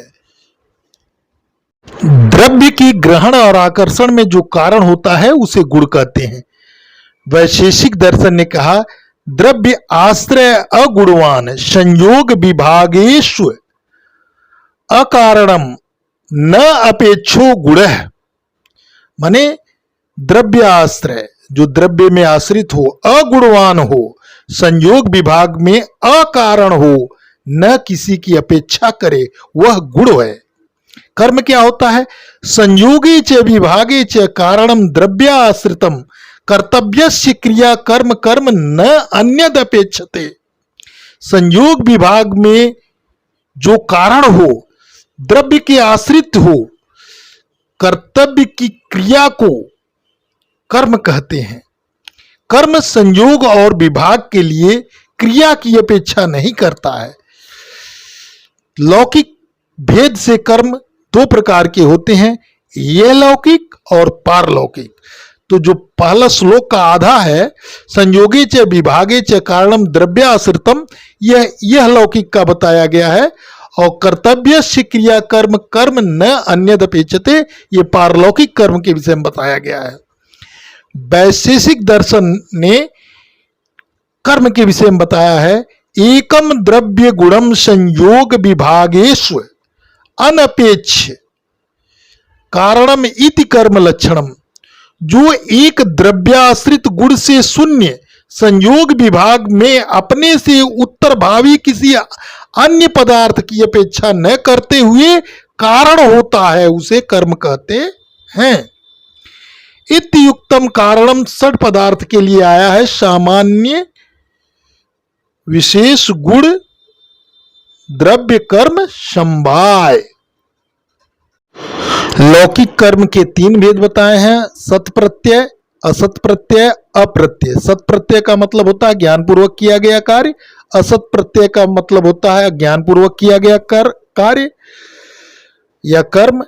द्रव्य की ग्रहण और आकर्षण में जो कारण होता है उसे गुण कहते हैं। वैशेषिक दर्शन ने कहा, द्रव्य आश्रय अगुणवान संयोग विभागेषु अकारणम न अपेक्षो गुण। माने द्रव्य आश्रय जो द्रव्य में आश्रित हो, अगुणवान हो, संयोग विभाग में अकारण हो, न किसी की अपेक्षा करे, वह गुण है। कर्म क्या होता है? संयोगे च विभागे च कारणम द्रव्याश्रितम कर्तव्यस्य क्रिया कर्म कर्म न अन्यद अपेक्षते। संयोग विभाग में जो कारण हो, द्रव्य के आश्रित हो, कर्तव्य की क्रिया को कर्म कहते हैं। कर्म संयोग और विभाग के लिए क्रिया की अपेक्षा नहीं करता है। लौकिक भेद से कर्म दो प्रकार के होते हैं, ये लौकिक और पारलौकिक। तो जो पहला श्लोक का आधा है, संयोगे च विभागे च कारणम द्रव्याश्रितम, यह लौकिक का बताया गया है। और कर्तव्य से क्रिया कर्म कर्म न अन्यद अपेक्षते, ये पारलौकिक कर्म के विषय में बताया गया है। वैशेषिक दर्शन ने कर्म के विषय में बताया है, एकम द्रव्य गुणम संयोग विभागेषु अनपेक्ष कारणम इति कर्म लक्षणम। जो एक द्रव्याश्रित गुण से शून्य संयोग विभाग में अपने से उत्तर भावी किसी अन्य पदार्थ की अपेक्षा न करते हुए कारण होता है उसे कर्म कहते हैं। इत्युक्तम कारणम षड पदार्थ के लिए आया है, सामान्य विशेष गुण द्रव्य कर्म समवाय। लौकिक कर्म के 3 भेद बताए हैं, सत प्रत्यय, असत प्रत्यय अप्रत्यय। सत प्रत्यय का मतलब होता है ज्ञानपूर्वक किया गया कार्य, असत प्रत्यय का मतलब होता है ज्ञानपूर्वक किया गया कार्य या कर्म,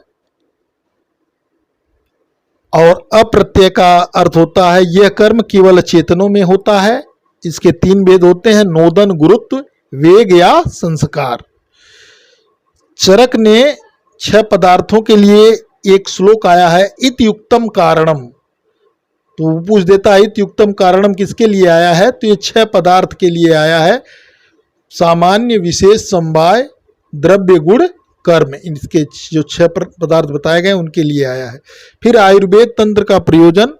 और अप्रत्यय का अर्थ होता है यह कर्म केवल चेतनों में होता है। इसके तीन भेद होते हैं, नोदन, गुरुत्व, वेग या संस्कार। चरक ने 6 पदार्थों के लिए एक श्लोक आया है, इत युक्तम कारणम। तो वो पूछ देता है इत युक्तम कारणम किसके लिए आया है, तो ये 6 पदार्थ के लिए आया है, सामान्य, विशेष, समवाय, द्रव्य, गुण, कर्म। इसके जो 6 पदार्थ बताए गए उनके लिए आया है। फिर आयुर्वेद तंत्र का प्रयोजन,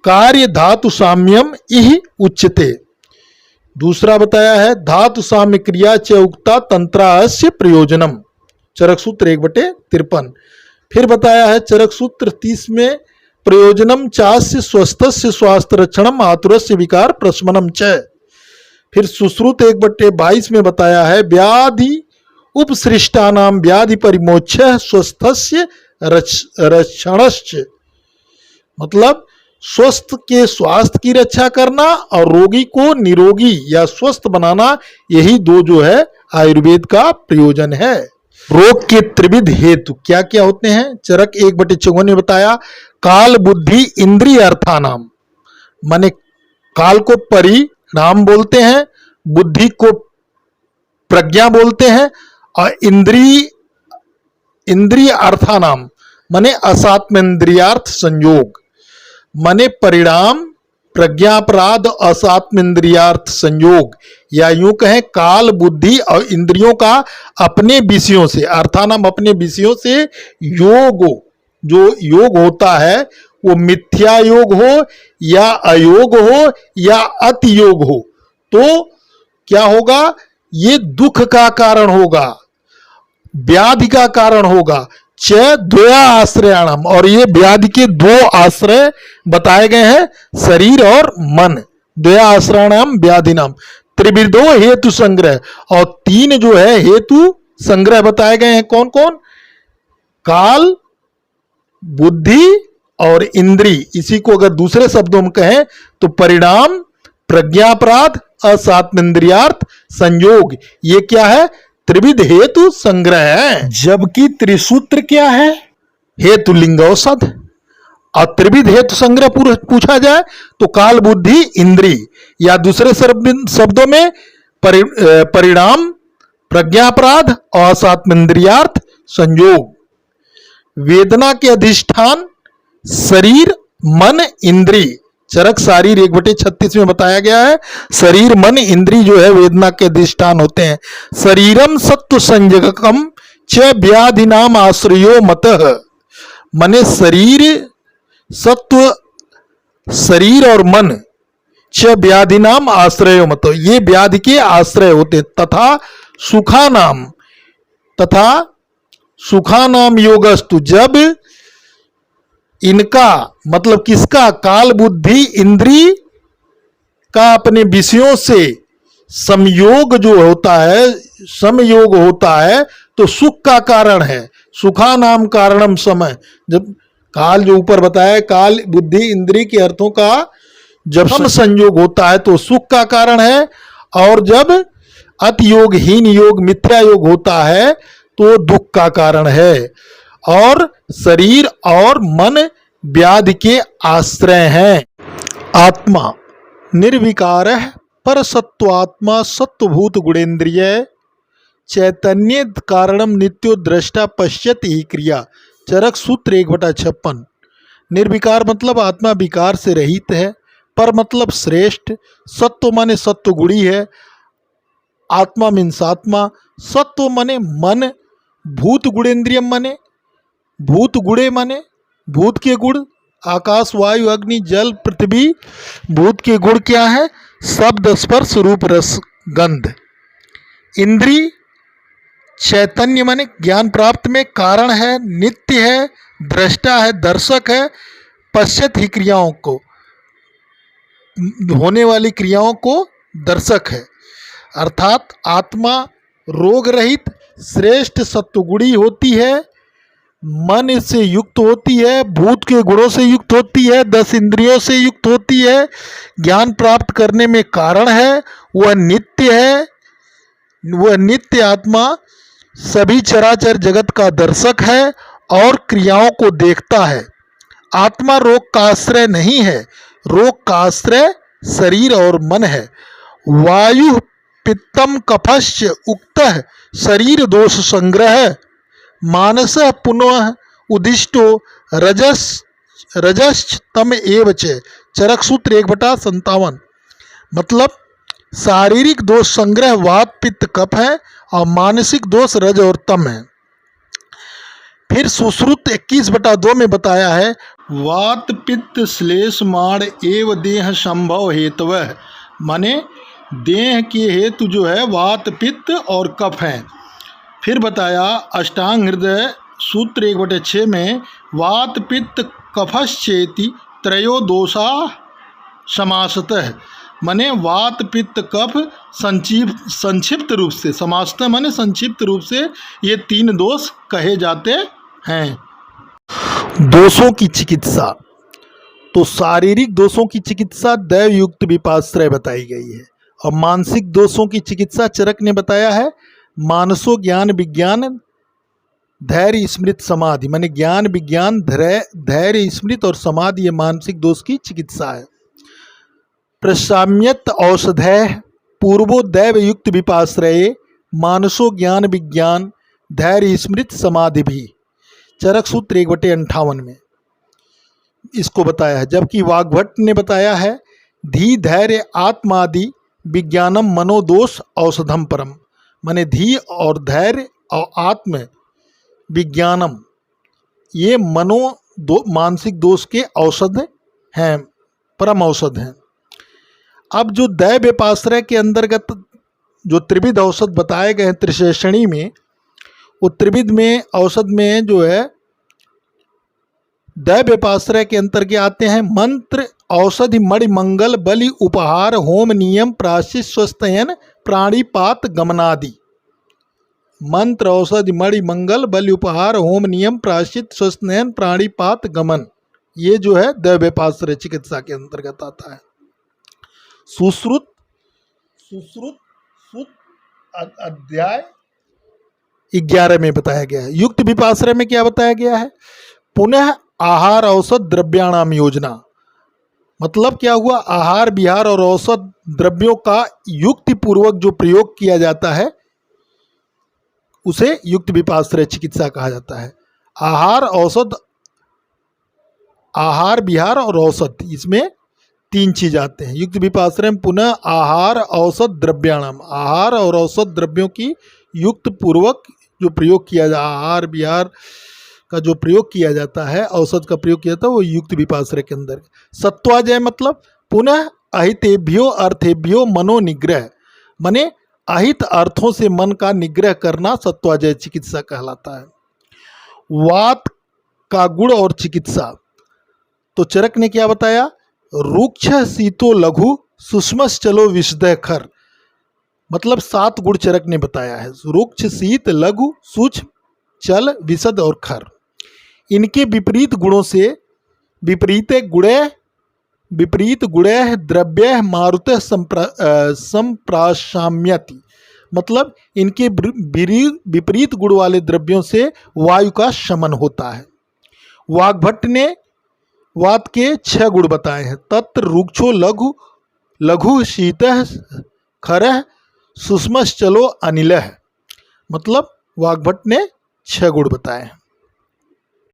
कार्य धातु साम्यम इह उच्यते। दूसरा बताया है धातु साम्य क्रिया च उक्ता तंत्रास्य प्रयोजनम, चरक सूत्र 1/53। फिर बताया है चरक सूत्र 30 में प्रयोजनम चास्य स्वस्थस्य स्वास्थ्य रक्षणम आतुरस्य विकार प्रशमनम च। फिर सुश्रुत 1/22 में बताया है व्याधि उपसृष्टानाम व्याधि परिमोक्ष स्वस्थस्य रक्षणश्च, मतलब स्वस्थ के स्वास्थ्य की रक्षा करना और रोगी को निरोगी या स्वस्थ बनाना, यही दो जो है आयुर्वेद का प्रयोजन है। रोग के त्रिविध हेतु क्या क्या होते हैं, चरक 1/54 ने बताया काल बुद्धि इंद्रिय अर्थानाम, माने काल को परिणाम बोलते हैं, बुद्धि को प्रज्ञा बोलते हैं, और इंद्रिय अर्थानाम माने असात्मेन्द्रियार्थ संयोग, माने परिणाम, प्रज्ञापराध, असात्मेन्द्रियार्थ संयोग, या यूं कहें काल, बुद्धि और इंद्रियों का अपने विषयों से, अर्थानाम अपने विषयों से योग, जो योग होता है वो मिथ्या योग हो या अयोग हो या अति योग हो, तो क्या होगा, ये दुख का कारण होगा, व्याधि का कारण होगा। च द्वया आश्रयाणाम, और ये व्याधि के 2 आश्रय बताए गए हैं, शरीर और मन। द्वया आश्रयाणाम व्याधि नाम त्रिविधो हेतु संग्रह, और 3 जो है हेतु संग्रह बताए गए हैं, कौन कौन, काल, बुद्धि और इंद्री। इसी को अगर दूसरे शब्दों में कहें तो परिणाम, प्रज्ञापराध, असात्मेन्द्रियार्थ संयोग, ये क्या है, त्रिविध हेतु संग्रह है। जबकि त्रिसूत्र क्या है, हेतु लिंग औषध। और त्रिविध हेतु संग्रह पूछा जाए तो काल, बुद्धि, इंद्री, या दूसरे शब्दों में परिणाम, प्रज्ञापराध और असात्मेन्द्रियार्थ संयोग। वेदना के अधिष्ठान शरीर, मन, इंद्री। चरक शारीर 1/36 में बताया गया है, शरीर, मन, इंद्री जो है वेदना के अधिष्ठान होते हैं। शरीरम सत्व संजगकम च व्याधि नाम आश्रयो मतः, मने शरीर, सत्व, शरीर और मन, च व्याधि नाम आश्रयो मतः, ये व्याधि के आश्रय होते, तथा सुखा नाम योगस्तु, जब इनका मतलब किसका, काल, बुद्धि, इंद्री का अपने विषयों से संयोग जो होता है, समयोग होता है, तो सुख का कारण है। सुखा नाम कारणम समय, जब काल जो ऊपर बताया, काल, बुद्धि, इंद्री के अर्थों का जब सम संयोग होता है तो सुख का कारण है, और जब अति योग, हीन योग, मिथ्या योग होता है तो दुख का कारण है। और शरीर और मन व्याधि के आश्रय हैं। आत्मा निर्विकार पर सत्वात्मा सत्वभूत गुणेन्द्रिय चैतन्य कारणम नित्यो दृष्टा पश्यति ही क्रिया। चरक सूत्र 1/56। निर्विकार मतलब आत्मा विकार से रहित है, पर मतलब श्रेष्ठ, सत्व माने सत्व गुणी है, आत्मा मीन्स आत्मा, सत्व माने मन, भूत गुणेन्द्रियम माने भूत गुणे माने भूत के गुण, आकाश, वायु, अग्नि, जल, पृथ्वी। भूत के गुण क्या है, शब्द, स्पर्श, रूप, रस, गंध। इंद्री चैतन्य माने ज्ञान प्राप्त में कारण है, नित्य है, दृष्टा है, दर्शक है, पश्यत ही क्रियाओं को, होने वाली क्रियाओं को दर्शक है। अर्थात आत्मा रोग रहित श्रेष्ठ सत्वगुणी होती है, मन से युक्त होती है, भूत के गुणों से युक्त होती है, 10 इंद्रियों से युक्त होती है, ज्ञान प्राप्त करने में कारण है, वह नित्य है, वह नित्य आत्मा सभी चराचर जगत का दर्शक है और क्रियाओं को देखता है। आत्मा रोग का आश्रय नहीं है, रोग का आश्रय शरीर और मन है। वायु पित्तम कफश्च उक्तः शरीर दोष संग्रह मानस पुनः उदिष्टो रजस तम एव च। चरक सूत्र 1/57। मतलब शारीरिक दोष संग्रह वात पित्त कफ है और मानसिक दोष रज और तम है। फिर सुश्रुत 21/2 में बताया है वात पित्त श्लेष माण एव देह संभव हेतवः, माने देह के हेतु जो है वात पित्त और कफ है। फिर बताया अष्टांग हृदय सूत्र 1/6 में वात पित्त कफश्चेति त्रयो दोषा समासतः, माने वात पित्त कफ संक्षिप्त रूप से, समासतः माने संक्षिप्त रूप से ये 3 दोष कहे जाते हैं। दोषों की चिकित्सा, तो शारीरिक दोषों की चिकित्सा दैव युक्त विपाश्रय बताई गई है और मानसिक दोषों की चिकित्सा चरक ने बताया है मानसो ज्ञान विज्ञान धैर्य स्मृत समाधि, माने ज्ञान विज्ञान धैर्य स्मृत और समाधि, ये मानसिक दोष की चिकित्सा है। प्रसाम्यत औषधय पूर्वो दैव युक्त विपाश्रये मानसो ज्ञान विज्ञान धैर्य स्मृत समाधि भी, चरक सूत्र 1/58 में इसको बताया है। जबकि वाग्भट्ट ने बताया है धी धैर्य आत्मादि विज्ञानम मनोदोष औषधम परम, माने धी और धैर्य और आत्म विज्ञानम ये मानसिक दोष के औषध हैं, परम औषध हैं। अब जो दैव विपाश्रय के अंतर्गत जो त्रिविध औषध बताए गए हैं त्रिशेषणी में, वो त्रिविध में औषध में जो है दैव विपाश्रय के अंतर्गत आते हैं मंत्र औषधि मणि मंगल बलि उपहार होम नियम प्राश्चित स्वस्थयन प्राणीपात गमनादि। मंत्र औषधि मणि मंगल बलि उपहार होम नियम प्राश्चित स्वस्थयन प्राणीपात गमन, ये जो है दैव विपाश्रय चिकित्सा के अंतर्गत आता है। सुश्रुत अध्याय 11 में बताया गया है। युक्त विपाश्रय में क्या बताया गया है, पुनः आहार औषध द्रव्याणाम योजना, मतलब क्या हुआ, आहार विहार और औषध द्रव्यों का युक्ति पूर्वक जो प्रयोग किया जाता है उसे युक्त विपाश्रय चिकित्सा कहा जाता है। आहार औषध, आहार विहार और औषध, इसमें 3 चीज आते हैं। युक्त विपाश्रय में पुनः आहार औषध द्रव्याणाम, आहार और औषध द्रव्यों की युक्त पूर्वक जो प्रयोग किया जाता, आहार विहार का जो प्रयोग किया जाता है, औषध का प्रयोग किया जाता है, वो युक्त विपाश्रय के अंदर। सत्वाजय मतलब पुनः अहितेभ्यो अर्थेभ्यो मनो निग्रह, माने अहित अर्थों से मन का निग्रह करना सत्वाजय चिकित्सा कहलाता है। वात का गुण और चिकित्सा, तो चरक ने क्या बताया, रुक्ष शीतो लघु सुष्मश्चलो विशदय खर, मतलब 7 गुण चरक ने बताया है, रुक्ष शीत लघु सूक्ष्म चल विशद और खर। इनके विपरीत गुणों से विपरीत गुणैः द्रव्य मारुतः संप्राशाम्यति, मतलब इनके विपरीत गुण वाले द्रव्यों से वायु का शमन होता है। वाग्भट्ट ने वात के 6 गुण बताए हैं, तत्र रुक्षो लघु शीतः खरः सुष्मश्चलो अनिलः, मतलब वाग्भट्ट ने 6 गुण बताए हैं।